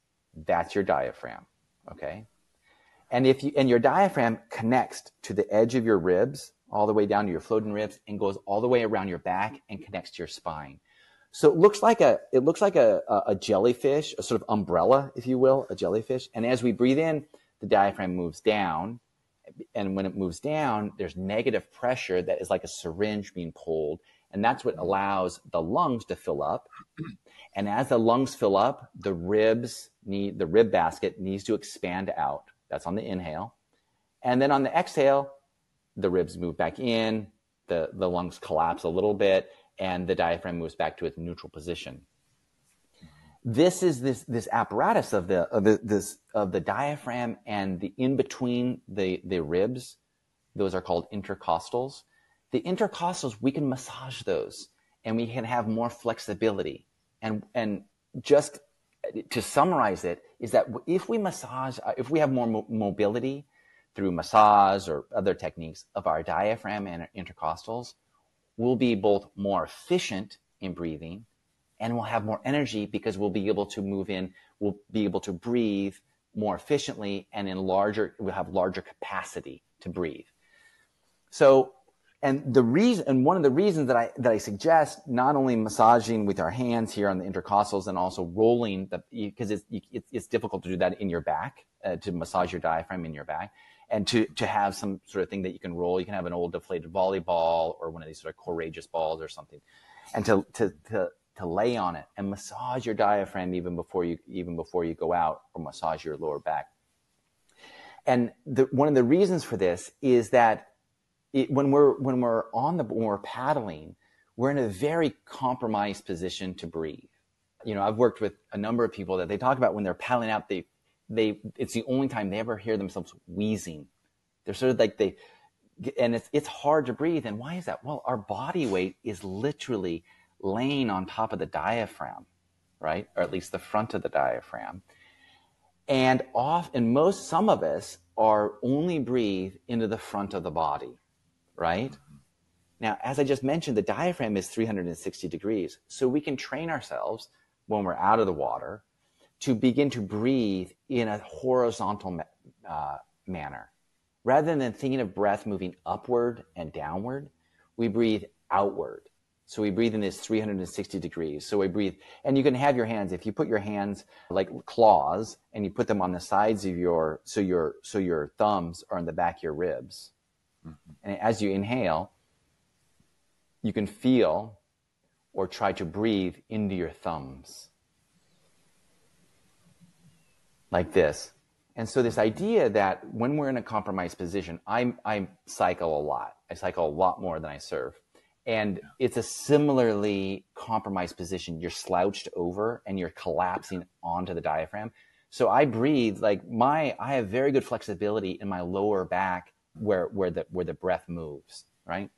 that's your diaphragm, okay? And your diaphragm connects to the edge of your ribs, all the way down to your floating ribs, and goes all the way around your back and connects to your spine. So it looks like a jellyfish, a sort of umbrella, if you will, a jellyfish. And as we breathe in, the diaphragm moves down. And when it moves down, there's negative pressure that is like a syringe being pulled. And that's what allows the lungs to fill up. And as the lungs fill up, the rib basket needs to expand out. That's on the inhale. And then on the exhale, the ribs move back in, the lungs collapse a little bit, and the diaphragm moves back to its neutral position. This is this apparatus of the diaphragm and the in between the ribs. Those are called intercostals. The intercostals, we can massage those, and we can have more flexibility. And just to summarize it, is that if we have more mobility through massage or other techniques of our diaphragm and our intercostals, we'll be both more efficient in breathing, and we'll have more energy because we'll be able to breathe more efficiently and we'll have larger capacity to breathe. So, and one of the reasons that I suggest not only massaging with our hands here on the intercostals and also rolling, because it's difficult to do that in your back, to massage your diaphragm in your back, and to have some sort of thing that you can roll. You can have an old deflated volleyball or one of these sort of courageous balls or something, and to lay on it and massage your diaphragm even before you go out, or massage your lower back. And one of the reasons for this is that when we're paddling, we're in a very compromised position to breathe. I've worked with a number of people that they talk about when they're paddling out, it's the only time they ever hear themselves wheezing. They're sort of like and it's hard to breathe. And why is that? Well, our body weight is literally laying on top of the diaphragm, right? Or at least the front of the diaphragm. And some of us are only breathe into the front of the body, right? Now, as I just mentioned, the diaphragm is 360 degrees. So we can train ourselves when we're out of the water to begin to breathe in a horizontal manner. Rather than thinking of breath moving upward and downward, we breathe outward. So we breathe in this 360 degrees. So we breathe, and you can have your hands, if you put your hands like claws and you put them on the sides of so your thumbs are on the back of your ribs. Mm-hmm. And as you inhale, you can feel or try to breathe into your thumbs. Like this. And so this idea that when we're in a compromised position, I cycle a lot. I cycle a lot more than I surf. And it's a similarly compromised position. You're slouched over and you're collapsing onto the diaphragm. So I breathe I have very good flexibility in my lower back where the breath moves, right?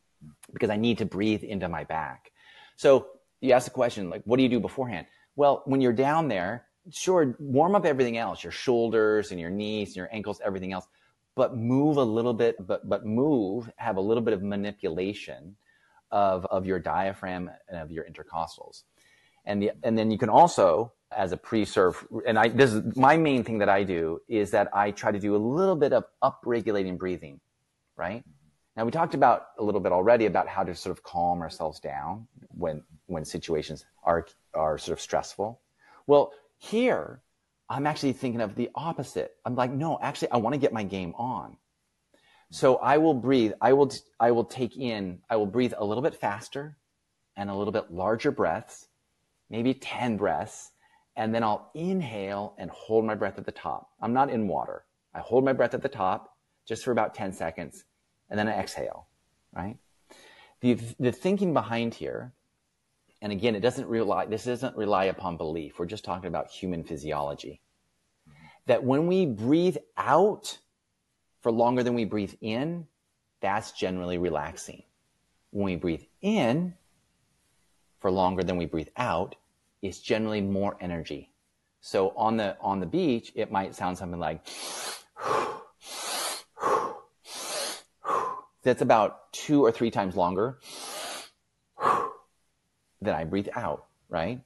Because I need to breathe into my back. So you ask the question, what do you do beforehand? Well, when you're down there, sure, warm up everything else, your shoulders and your knees and your ankles, everything else, but move a little bit, have a little bit of manipulation of your diaphragm and of your intercostals. And then you can also, as a pre-surf, this is my main thing that I do, is that I try to do a little bit of up-regulating breathing, right? Now, we talked about a little bit already about how to sort of calm ourselves down when situations are sort of stressful. Well, here, I'm actually thinking of the opposite. I'm like, no, actually, I want to get my game on. So I will breathe. I will breathe a little bit faster and a little bit larger breaths, maybe 10 breaths. And then I'll inhale and hold my breath at the top. I'm not in water. I hold my breath at the top just for about 10 seconds. And then I exhale, right? The thinking behind here, and again, this doesn't rely upon belief. We're just talking about human physiology. That when we breathe out for longer than we breathe in, that's generally relaxing. When we breathe in for longer than we breathe out, it's generally more energy. So on the beach, it might sound something like, that's about 2 or 3 times longer than I breathe out, right?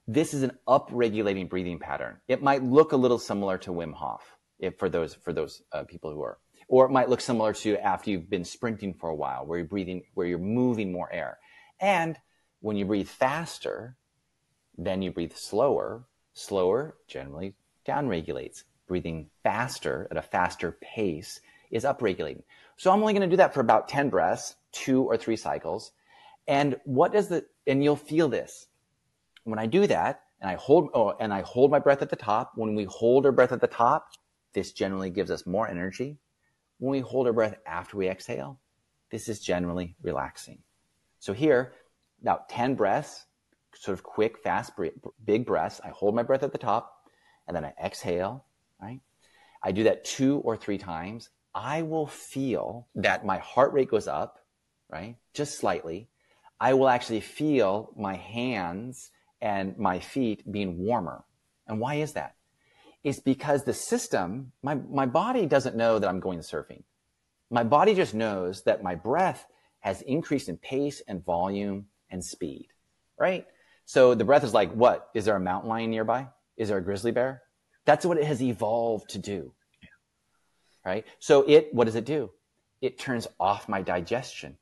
This is an up-regulating breathing pattern. It might look a little similar to Wim Hof for those people who are, or it might look similar to after you've been sprinting for a while, where you're moving more air. And when you breathe faster, then you breathe slower. Slower generally down-regulates. Breathing faster at a faster pace is up-regulating. So I'm only going to do that for about 10 breaths, 2 or 3 cycles. And and you'll feel this. When I do that, and I hold my breath at the top, when we hold our breath at the top, this generally gives us more energy. When we hold our breath after we exhale, this is generally relaxing. So here, about 10 breaths, sort of quick, fast, big breaths. I hold my breath at the top, and then I exhale, right? I do that 2 or 3 times. I will feel that my heart rate goes up, right? Just slightly. I will actually feel my hands and my feet being warmer. And why is that? It's because the system, my body doesn't know that I'm going surfing. My body just knows that my breath has increased in pace and volume and speed, right? So the breath is like, what? Is there a mountain lion nearby? Is there a grizzly bear? That's what it has evolved to do, right? So what does it do? It turns off my digestion.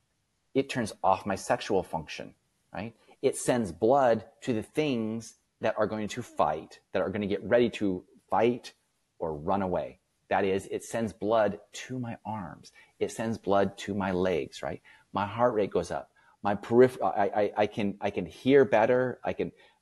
It turns off my sexual function, right? It sends blood to the things that are going to fight, that are going to get ready to fight or run away. That is, it sends blood to my arms. It sends blood to my legs, right? My heart rate goes up. My I can hear better.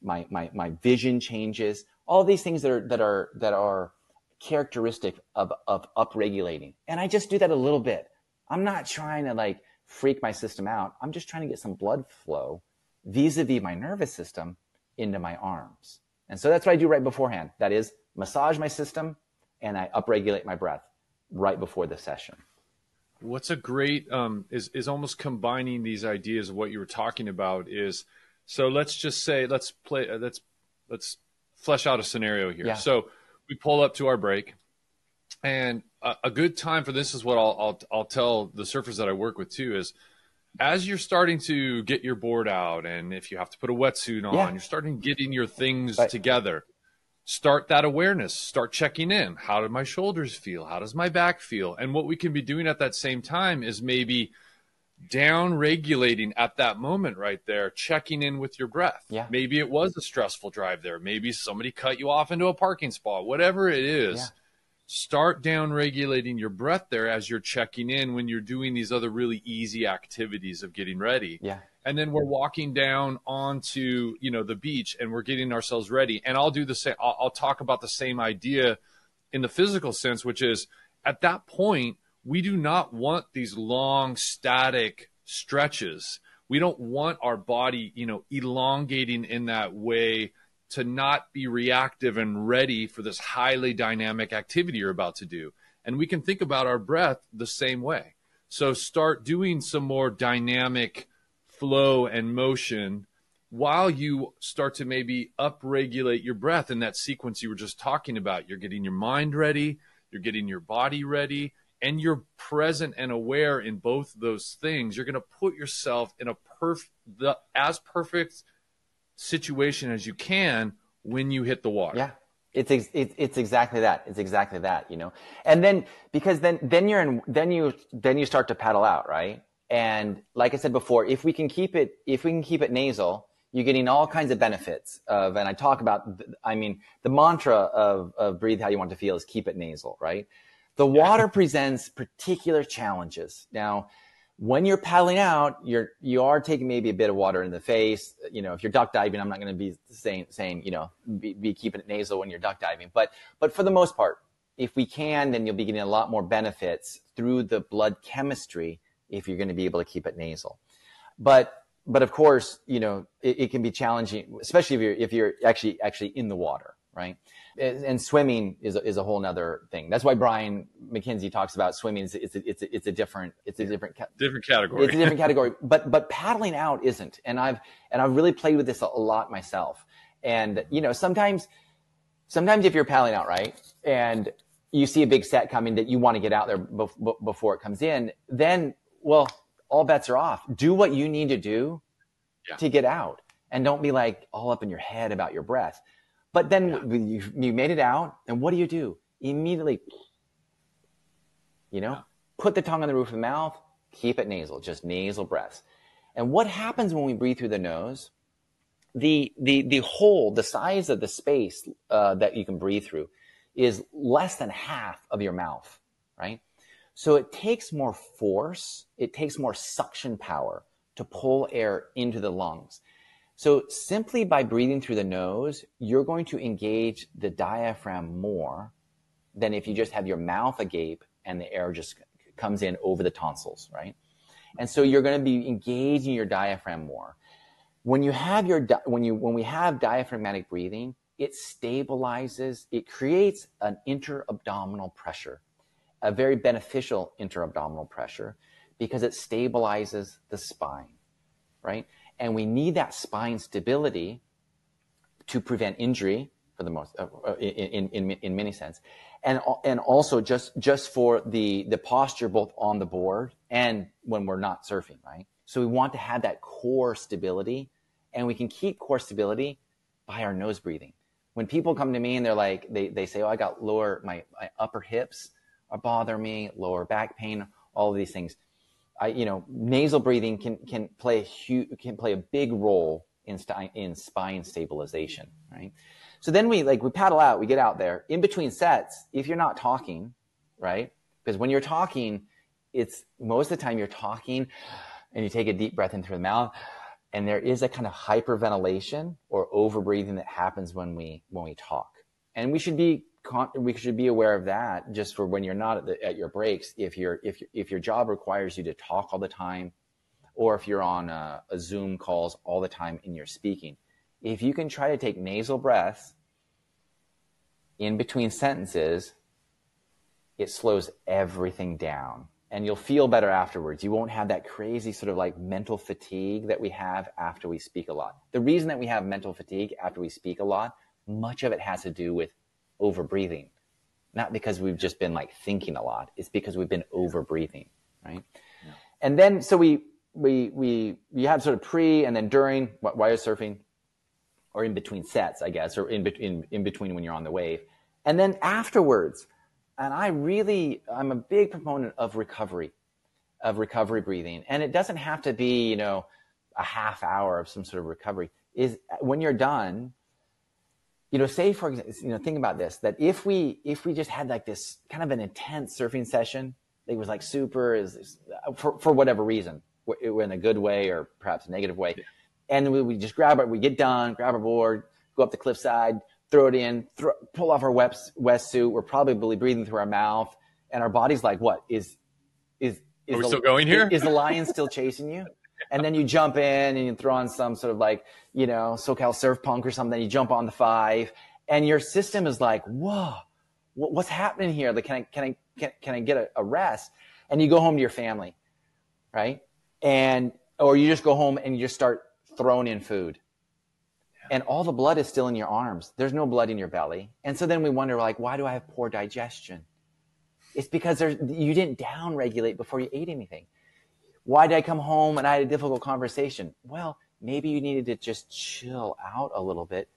My vision changes. All these things that are characteristic of upregulating. And I just do that a little bit. I'm not trying to like freak my system out. I'm just trying to get some blood flow vis-a-vis my nervous system into my arms. And so that's what I do right beforehand. That is, massage my system, and I upregulate my breath right before the session. What's a great is almost combining these ideas of what you were talking about is, so let's just say, let's flesh out a scenario here. Yeah. So we pull up to our break, and a good time for this is what I'll tell the surfers that I work with too, is as you're starting to get your board out, and if you have to put a wetsuit on, you're starting getting your things together. Start that awareness. Start checking in. How do my shoulders feel? How does my back feel? And what we can be doing at that same time is maybe down regulating at that moment right there, checking in with your breath. Yeah. Maybe it was a stressful drive there. Maybe somebody cut you off into a parking spot, whatever it is. Yeah. Start down regulating your breath there as you're checking in when you're doing these other really easy activities of getting ready. Yeah. And then we're walking down onto, the beach, and we're getting ourselves ready. And I'll do the same. I'll talk about the same idea in the physical sense, which is at that point, we do not want these long static stretches. We don't want our body, elongating in that way to not be reactive and ready for this highly dynamic activity you're about to do. And we can think about our breath the same way. So start doing some more dynamic flow and motion while you start to maybe upregulate your breath in that sequence you were just talking about. You're getting your mind ready, you're getting your body ready, and you're present and aware in both those things. You're going to put yourself in as perfect situation as you can when you hit the water. Yeah. It's exactly that. It's exactly that, And then, because then you start to paddle out, right? And like I said before, if we can keep it nasal, you're getting all kinds of benefits and I talk about, the mantra of breathe how you want to feel is keep it nasal, right? The water presents particular challenges. Now, when you're paddling out, you are taking maybe a bit of water in the face. If you're duck diving, I'm not going to be saying, be keeping it nasal when you're duck diving. But for the most part, if we can, then you'll be getting a lot more benefits through the blood chemistry if you're going to be able to keep it nasal. But of course, it can be challenging, especially if you're actually in the water, right? And swimming is a whole nother thing. That's why Brian McKenzie talks about swimming. It's a different category. It's a different category. But paddling out isn't. And I've really played with this a lot myself. And sometimes if you're paddling out, right, and you see a big set coming that you want to get out there before it comes in, then all bets are off. Do what you need to do to get out, and don't be like all up in your head about your breath. But then you made it out, and what do? Immediately, put the tongue on the roof of the mouth, keep it nasal, just nasal breaths. And what happens when we breathe through the nose? The size of the space that you can breathe through is less than half of your mouth, right? So it takes more force, it takes more suction power to pull air into the lungs. So simply by breathing through the nose, you're going to engage the diaphragm more than if you just have your mouth agape and the air just comes in over the tonsils, right? And so you're going to be engaging your diaphragm more. When we have diaphragmatic breathing, it stabilizes, it creates an interabdominal pressure, a very beneficial interabdominal pressure, because it stabilizes the spine, right? And we need that spine stability to prevent injury, for the most, in many sense, and also just for the posture both on the board and when we're not surfing, right? So we want to have that core stability, and we can keep core stability by our nose breathing. When people come to me and they're like, they say, "Oh, I got my upper hips are bothering me, lower back pain, all of these things." Nasal breathing can play a big role in spine stabilization, right? So then we paddle out, we get out there in between sets. If you're not talking, right? Because when you're talking, it's most of the time you're talking and you take a deep breath in through the mouth, and there is a kind of hyperventilation or overbreathing that happens when we talk. And we should be we should be aware of that just for when you're not at your breaks. If your job requires you to talk all the time, or if you're on a Zoom calls all the time and you're speaking, if you can try to take nasal breaths in between sentences, it slows everything down and you'll feel better afterwards. You won't have that crazy sort of like mental fatigue that we have after we speak a lot. The reason that we have mental fatigue after we speak a lot, much of it has to do with over breathing. Not because we've just been like thinking a lot. It's because we've been over breathing, right? Yeah. And then, so we have sort of pre and then during while you're surfing, or in between sets, I guess, or in between when you're on the wave. And then afterwards, and I'm a big proponent of recovery breathing. And it doesn't have to be, a half hour of some sort of recovery. Is when you're done, say for example, think about this, that if we just had like this kind of an intense surfing session, that was like super, for whatever reason, in a good way or perhaps a negative way. Yeah. And we just we get done, grab our board, go up the cliffside, throw it in, pull off our wetsuit. We're probably breathing through our mouth, and our body's like, "What is? Are we still going here? Is the lion still chasing you?" And then you jump in and you throw on some sort of like, SoCal surf punk or something. You jump on the 5, and your system is like, "Whoa, what's happening here? Like, can I get a rest?" And you go home to your family, right? Or you just go home and you just start throwing in food. And all the blood is still in your arms. There's no blood in your belly. And so then we wonder, like, why do I have poor digestion? It's because you didn't down-regulate before you ate anything. Why did I come home and I had a difficult conversation? Well, maybe you needed to just chill out a little bit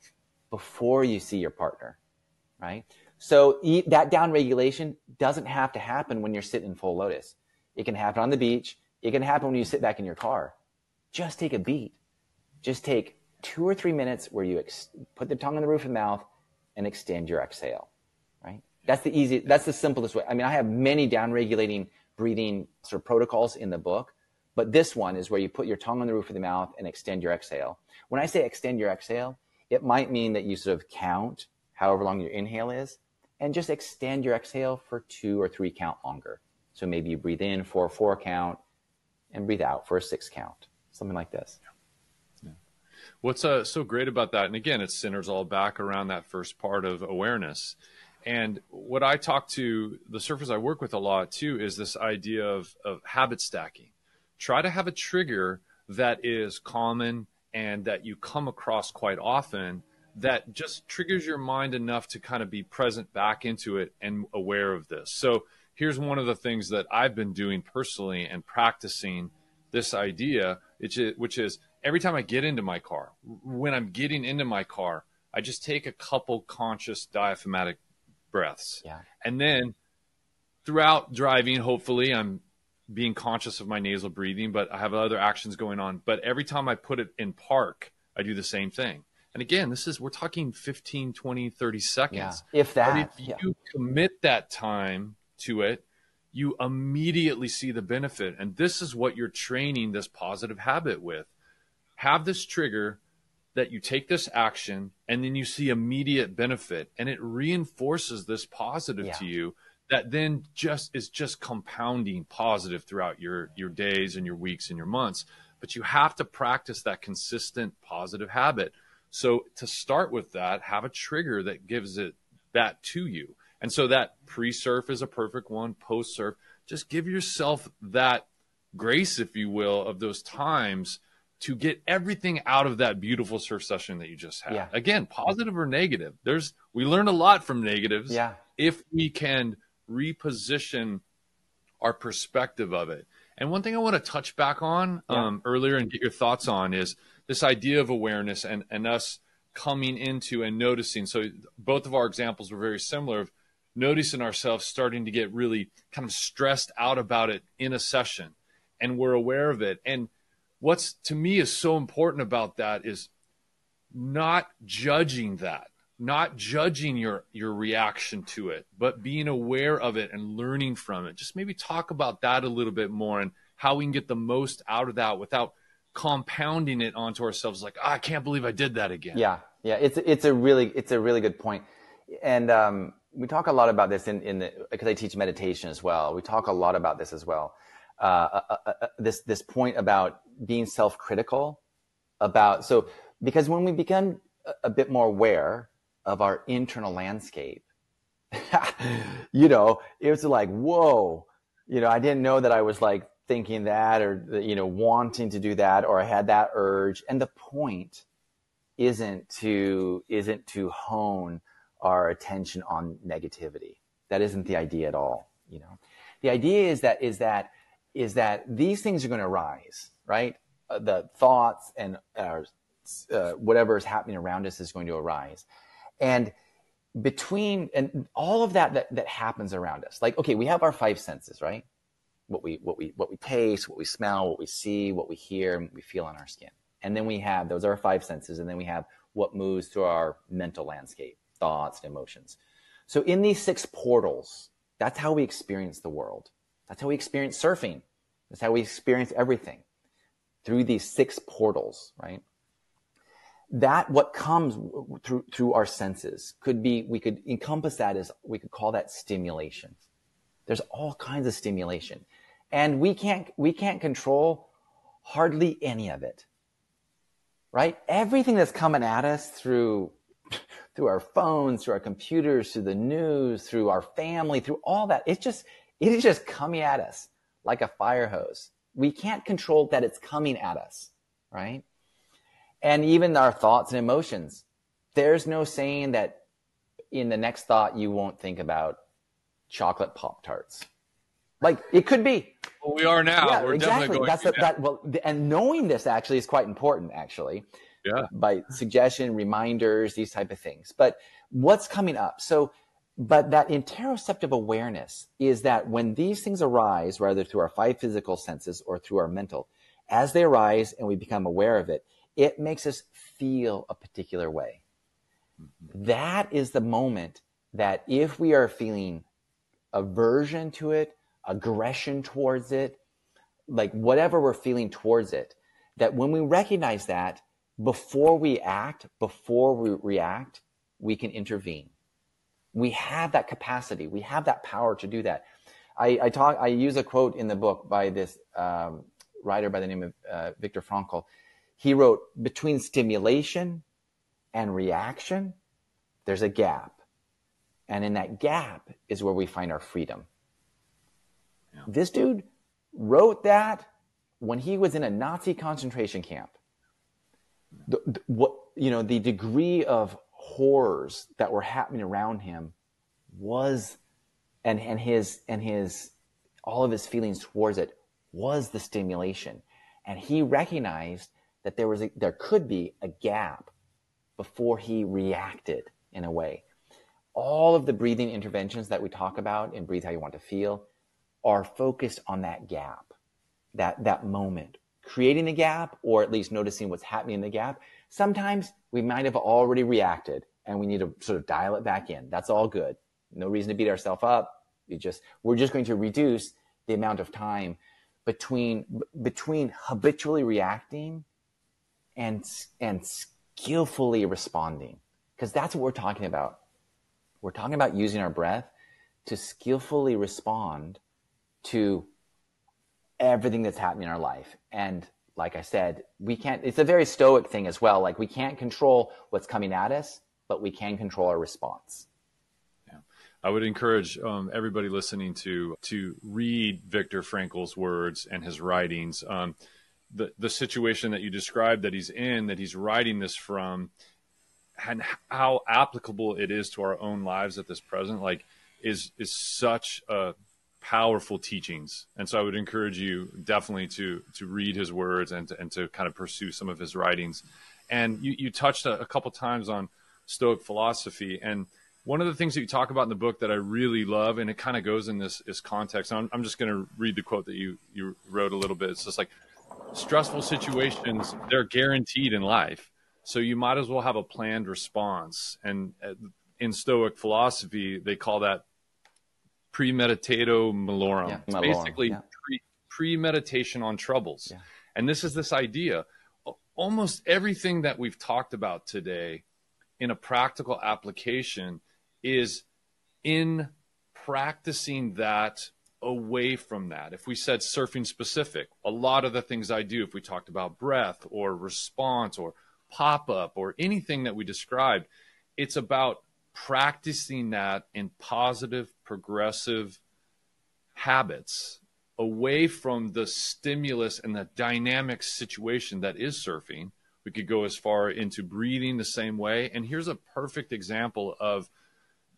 before you see your partner, right? So that down-regulation doesn't have to happen when you're sitting in full lotus. It can happen on the beach. It can happen when you sit back in your car. Just take a beat. Just take 2 or 3 minutes where you put the tongue on the roof of the mouth and extend your exhale, right? That's the simplest way. I mean, I have many down-regulating breathing sort of protocols in the book, but this one is where you put your tongue on the roof of the mouth and extend your exhale. When I say extend your exhale, it might mean that you sort of count however long your inhale is and just extend your exhale for 2 or 3 count longer. So maybe you breathe in for a 4 count and breathe out for a 6 count, something like this. What's so great about that, and again, it centers all back around that first part of awareness. And what I talk to the surfers I work with a lot too is this idea of habit stacking. Try to have a trigger that is common and that you come across quite often that just triggers your mind enough to kind of be present back into it and aware of this. So here's one of the things that I've been doing personally and practicing this idea, which is every time I get into my car, when I'm getting into my car, I just take a couple conscious diaphragmatic breaths. Yeah. And then throughout driving, hopefully I'm being conscious of my nasal breathing, but I have other actions going on. But every time I put it in park, I do the same thing. And again, we're talking 15, 20, 30 seconds. Yeah, if that. But if you commit that time to it, you immediately see the benefit. And this is what you're training this positive habit with. Have this trigger that you take this action and then you see immediate benefit, and it reinforces this positive to you that then is just compounding positive throughout your days and your weeks and your months. But you have to practice that consistent positive habit. So to start with that, have a trigger that gives it that to you. And so that pre-surf is a perfect one, post-surf. Just give yourself that grace, if you will, of those times to get everything out of that beautiful surf session that you just had. Yeah. Again, positive or negative. We learn a lot from negatives if we can reposition our perspective of it. And one thing I want to touch back on earlier and get your thoughts on is this idea of awareness and us coming into and noticing. So both of our examples were very similar of noticing ourselves starting to get really kind of stressed out about it in a session, and we're aware of it. And what's to me is so important about that is not judging that, not judging your reaction to it, but being aware of it and learning from it. Just maybe talk about that a little bit more and how we can get the most out of that without compounding it onto ourselves. Like, I can't believe I did that again. Yeah. It's a really good point. And we talk a lot about this because I teach meditation as well. We talk a lot about this as well. This point about being self-critical because when we become a bit more aware of our internal landscape, you know, it was like, whoa, you know, I didn't know that I was like thinking that, or, you know, wanting to do that, or I had that urge. And the point isn't to hone our attention on negativity. That isn't the idea at all. You know, the idea is that these things are going to arise, right? The thoughts and whatever is happening around us is going to arise. And all of that happens around us, like, okay, we have our five senses, right? What we taste, what we smell, what we see, what we hear, and what we feel on our skin. And then those are our five senses. And then we have what moves through our mental landscape, thoughts and emotions. So in these six portals, that's how we experience the world. That's how we experience surfing. That's how we experience everything, through these six portals, right? That what comes through our senses we could encompass that as, we could call that stimulation. There's all kinds of stimulation, and we can't control hardly any of it, right? Everything that's coming at us through our phones, through our computers, through the news, through our family, through all that, it is just coming at us like a fire hose. We can't control that it's coming at us, right? And even our thoughts and emotions, there's no saying that in the next thought you won't think about chocolate Pop-Tarts. Like, it could be. Well, we are now. Yeah, we're exactly. Definitely going and knowing this actually is quite important, actually. Yeah. By suggestion, reminders, these type of things. But what's coming up? But that interoceptive awareness is that when these things arise, whether through our five physical senses or through our mental, as they arise and we become aware of it, it makes us feel a particular way. Mm-hmm. That is the moment that if we are feeling aversion to it, aggression towards it, like whatever we're feeling towards it, that when we recognize that, before we react, we can intervene. We have that capacity. We have that power to do that. I use a quote in the book by this writer by the name of Viktor Frankl. He wrote, between stimulation and reaction, there's a gap. And in that gap is where we find our freedom. Yeah. This dude wrote that when he was in a Nazi concentration camp. The degree of horrors that were happening around him was, and his all of his feelings towards it was the stimulation. And he recognized that there could be a gap before he reacted in a way. All of the breathing interventions that we talk about in Breathe How You Want to Feel are focused on that gap, that moment, creating the gap, or at least noticing what's happening in the gap. Sometimes we might have already reacted and we need to sort of dial it back in. That's all good. No reason to beat ourselves up. We're just going to reduce the amount of time between habitually reacting and skillfully responding, because that's what we're talking about. We're talking about using our breath to skillfully respond to everything that's happening in our life. And like I said, it's a very stoic thing as well. Like, we can't control what's coming at us, but we can control our response. Yeah. I would encourage everybody listening to read Viktor Frankl's words and his writings. The situation that you described that he's in, that he's writing this from, and how applicable it is to our own lives at this present, like, is such a powerful teachings. And so I would encourage you definitely to read his words and to kind of pursue some of his writings. And you touched a couple times on Stoic philosophy. And one of the things that you talk about in the book that I really love, and it kind of goes in this context. I'm just going to read the quote that you wrote a little bit. It's just like, stressful situations, they're guaranteed in life. So you might as well have a planned response. And in Stoic philosophy, they call that premeditatio malorum. Yeah, it's basically premeditation on troubles. Yeah. And this idea, almost everything that we've talked about today in a practical application is in practicing that away from that, if we said surfing specific, a lot of the things I do, if we talked about breath or response or pop-up or anything that we described, it's about practicing that in positive, progressive habits away from the stimulus and the dynamic situation that is surfing. We could go as far into breathing the same way. And here's a perfect example of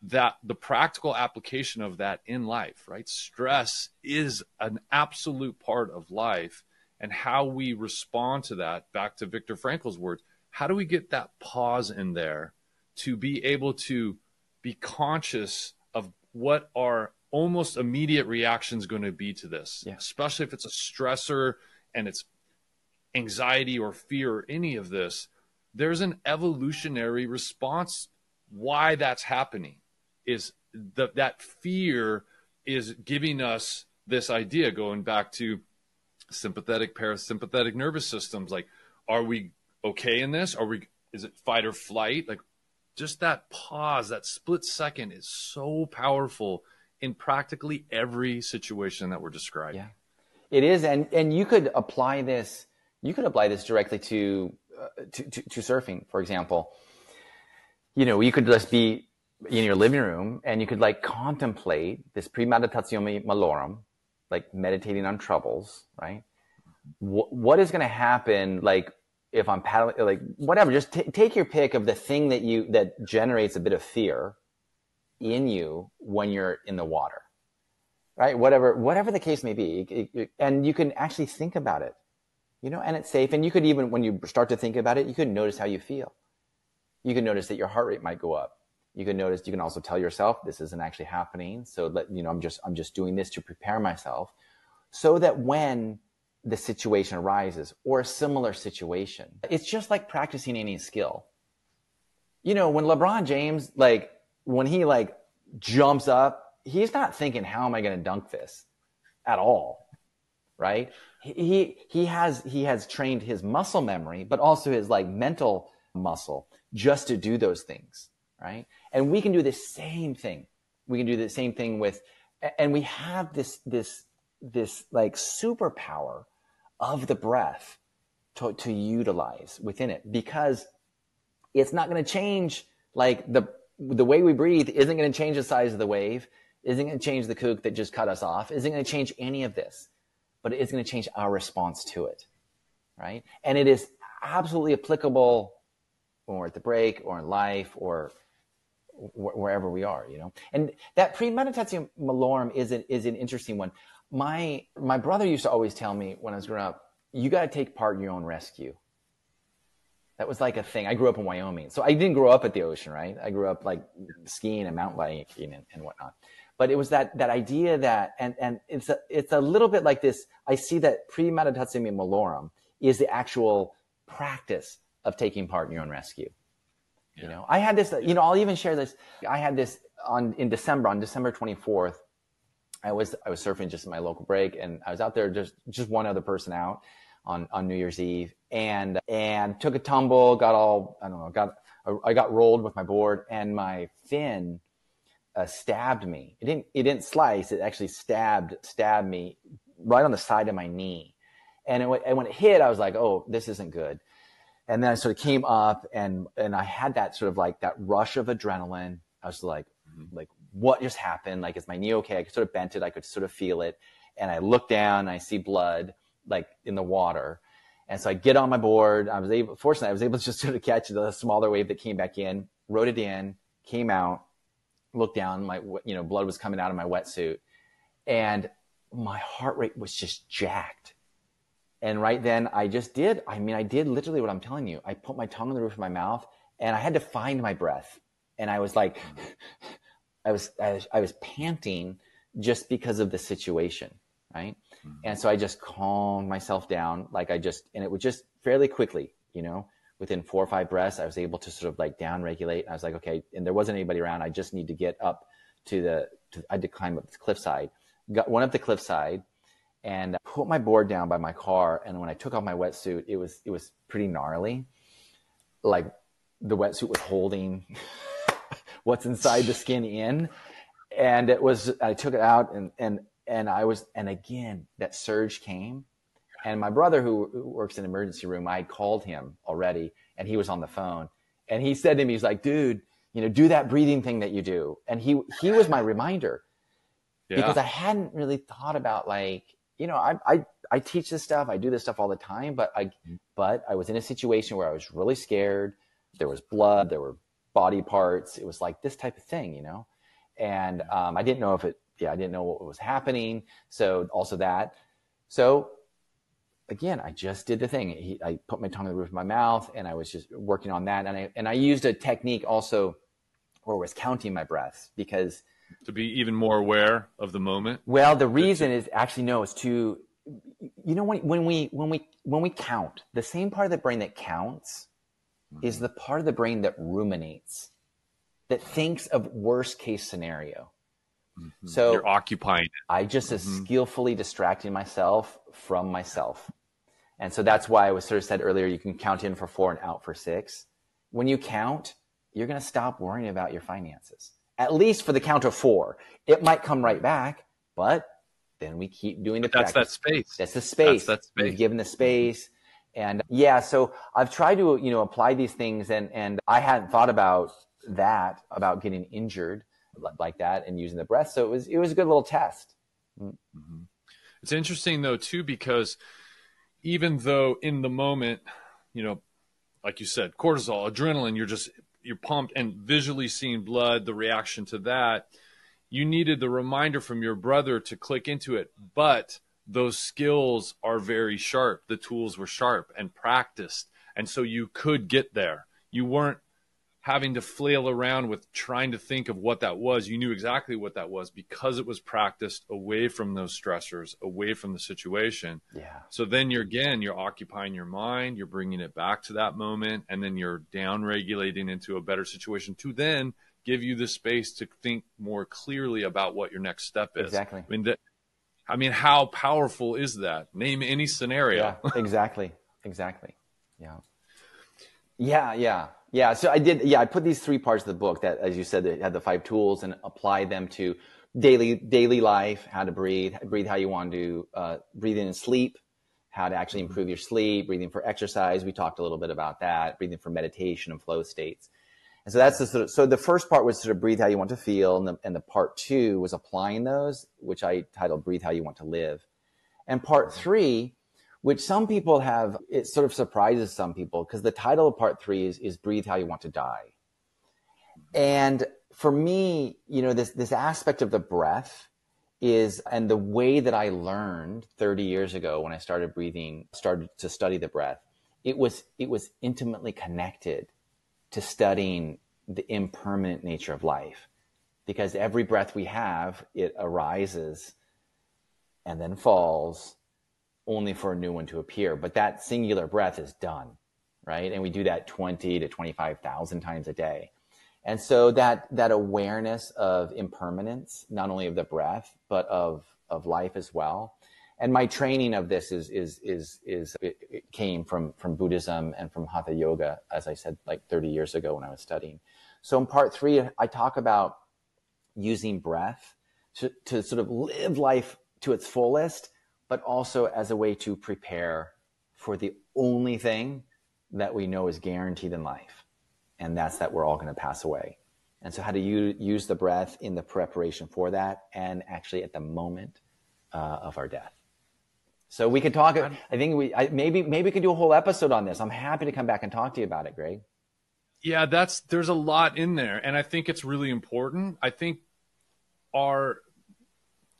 that, the practical application of that in life, right? Stress is an absolute part of life, and how we respond to that, back to Viktor Frankl's words, how do we get that pause in there to be able to be conscious of what our almost immediate reaction is going to be to this, especially if it's a stressor and it's anxiety or fear or any of this. There's an evolutionary response why that's happening. Is that fear is giving us this idea, going back to sympathetic, parasympathetic nervous systems. Like, are we okay in this? Is it fight or flight? Like, just that pause, that split second is so powerful in practically every situation that we're describing. Yeah, it is. And you could apply this, directly to surfing, for example. You could just be in your living room and you could contemplate this premeditazione malorum, meditating on troubles, right? What is going to happen? If I'm paddling, whatever, just take your pick of the thing that generates a bit of fear in you when you're in the water, right? Whatever the case may be. And you can actually think about it, and it's safe. And you could even, when you start to think about it, you can notice how you feel. You can notice that your heart rate might go up. You can also tell yourself, this isn't actually happening. So I'm just doing this to prepare myself so that when the situation arises or a similar situation, it's just like practicing any skill. When LeBron James, when he jumps up, he's not thinking, how am I going to dunk this at all? Right. He has trained his muscle memory, but also his mental muscle just to do those things. Right. And we can do the same thing. We can do the same thing and we have this superpower of the breath to utilize within it, because it's not going to change. The way we breathe isn't going to change the size of the wave, isn't going to change the kook that just cut us off, isn't going to change any of this, but it is going to change our response to it. Right. And it is absolutely applicable when we're at the break or in life or wherever we are, And that premeditatio malorum is an interesting one. My brother used to always tell me when I was growing up, you got to take part in your own rescue. That was a thing. I grew up in Wyoming, so I didn't grow up at the ocean, right? I grew up skiing and mountain biking and whatnot. But it was that idea that, and it's a little bit like this. I see that premeditatio malorum is the actual practice of taking part in your own rescue. Yeah. I had this, I'll even share this. I had this on December 24th. I was surfing just in my local break, and I was out there just one other person out on New Year's Eve, and took a tumble, I got rolled with my board, and my fin stabbed me. It didn't slice, it actually stabbed me right on the side of my knee. And when it hit, I was like, oh, this isn't good. And then I sort of came up and I had that sort of that rush of adrenaline. I was like, what just happened? Is my knee okay? I sort of bent it. I could sort of feel it. And I look down and I see blood in the water. And so I get on my board. Fortunately, I was able to just sort of catch the smaller wave that came back in, rode it in, came out, looked down, blood was coming out of my wetsuit. And my heart rate was just jacked. And right then I did literally what I'm telling you. I put my tongue on the roof of my mouth and I had to find my breath. And I was I was panting just because of the situation. Right. Mm-hmm. And so I just calmed myself down. And it was just fairly quickly, within 4 or 5 breaths, I was able to sort of down regulate. I was like, okay. And there wasn't anybody around. I just need to get up I had to climb up the cliffside, went up the cliffside, and put my board down by my car. And when I took off my wetsuit, it was pretty gnarly. The wetsuit was holding what's inside the skin in. And I took it out and again, that surge came. And my brother who works in the emergency room, I had called him already and he was on the phone and he said to me, he's like, dude, do that breathing thing that you do. And he was my reminder because I hadn't really thought about I teach this stuff. I do this stuff all the time, but I was in a situation where I was really scared. There was blood, there were body parts. It was like this type of thing, and I didn't know I didn't know what was happening. So also that. So again, I just did the thing. I put my tongue on the roof of my mouth and I was just working on that. And I used a technique also where I was counting my breaths because to be even more aware of the moment. Well, the reason is actually, no, it's to, when we count, the same part of the brain that counts is the part of the brain that ruminates, that thinks of worst case scenario. Mm-hmm. So you're occupying it. I just is skillfully distracting myself from myself. And so that's why I was sort of said earlier, you can count in for 4 and out for 6. When you count, you're going to stop worrying about your finances, at least for the count of 4. It might come right back, but then we keep doing the practice. That's that space. That's the space. That's that space. You've given the space. And so I've tried to, apply these things and I hadn't thought about getting injured like that and using the breath. So it was a good little test. Mm-hmm. It's interesting though, too, because even though in the moment, like you said, cortisol, adrenaline, you're pumped and visually seeing blood, the reaction to that, you needed the reminder from your brother to click into it. But those skills are very sharp. The tools were sharp and practiced. And so you could get there. You weren't having to flail around with trying to think of what that was. You knew exactly what that was because it was practiced away from those stressors, away from the situation. Yeah. So then you're occupying your mind, you're bringing it back to that moment, and then you're down regulating into a better situation to then give you the space to think more clearly about what your next step is. Exactly. I mean, how powerful is that? Name any scenario. Yeah, exactly. Yeah. So I put these 3 parts of the book that, as you said, they had the 5 tools and apply them to daily life, how to breathe how you want to breathe in and sleep, how to actually improve your sleep, breathing for exercise. We talked a little bit about that, breathing for meditation and flow states. And so that's so the first part was sort of breathe how you want to feel. And the part 2 was applying those, which I titled Breathe How You Want to Live. And part 3, which some people have, it sort of surprises some people because the title of part 3 is Breathe How You Want to Die. And for me, this aspect of the breath and the way that I learned 30 years ago when I started to study the breath, it was intimately connected to studying the impermanent nature of life. Because every breath we have, it arises and then falls, only for a new one to appear. But that singular breath is done, right? And we do that 20 to 25,000 times a day. And so that awareness of impermanence, not only of the breath, but of life as well. And my training of this it came from Buddhism and from Hatha Yoga, as I said, like 30 years ago when I was studying. So in part 3, I talk about using breath to sort of live life to its fullest, but also as a way to prepare for the only thing that we know is guaranteed in life. And that's that we're all going to pass away. And so how to use the breath in the preparation for that and actually at the moment of our death. So we could talk, I think maybe we can do a whole episode on this. I'm happy to come back and talk to you about it, Greg. Yeah, there's a lot in there. And I think it's really important. I think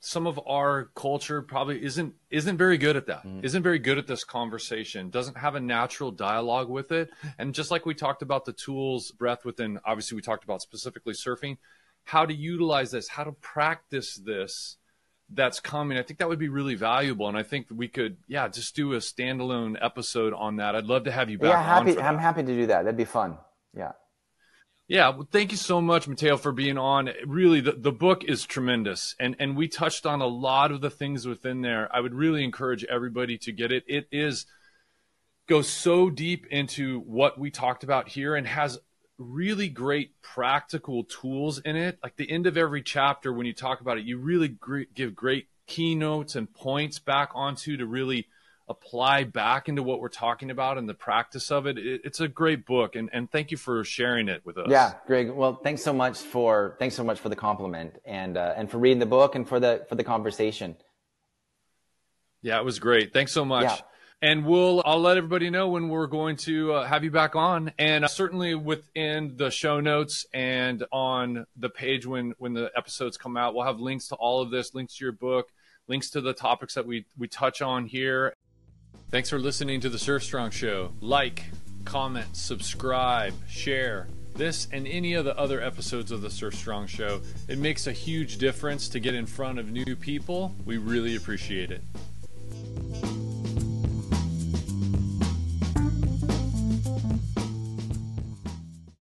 some of our culture probably isn't very good at that, isn't very good at this conversation, doesn't have a natural dialogue with it. And just like we talked about the tools, breath within, obviously we talked about specifically surfing, how to utilize this, how to practice this that's coming. I think that would be really valuable. And I think we could, just do a standalone episode on that. I'd love to have you back. I'm happy to do that. That'd be fun. Yeah. Yeah, well, thank you so much, Matteo, for being on. Really, the book is tremendous, and we touched on a lot of the things within there. I would really encourage everybody to get it. It goes so deep into what we talked about here and has really great practical tools in it. Like the end of every chapter, when you talk about it, you really give great keynotes and points back onto to really apply back into what we're talking about and the practice of it. It's a great book, and thank you for sharing it with us. Yeah, Greg. Well, thanks so much for the compliment and for reading the book and for the conversation. Yeah, it was great. Thanks so much. Yeah. And I'll let everybody know when we're going to have you back on, and certainly within the show notes and on the page when the episodes come out, we'll have links to all of this, links to your book, links to the topics that we touch on here. Thanks for listening to the Surf Strong Show. Like, comment, subscribe, share this and any of the other episodes of the Surf Strong Show. It makes a huge difference to get in front of new people. We really appreciate it.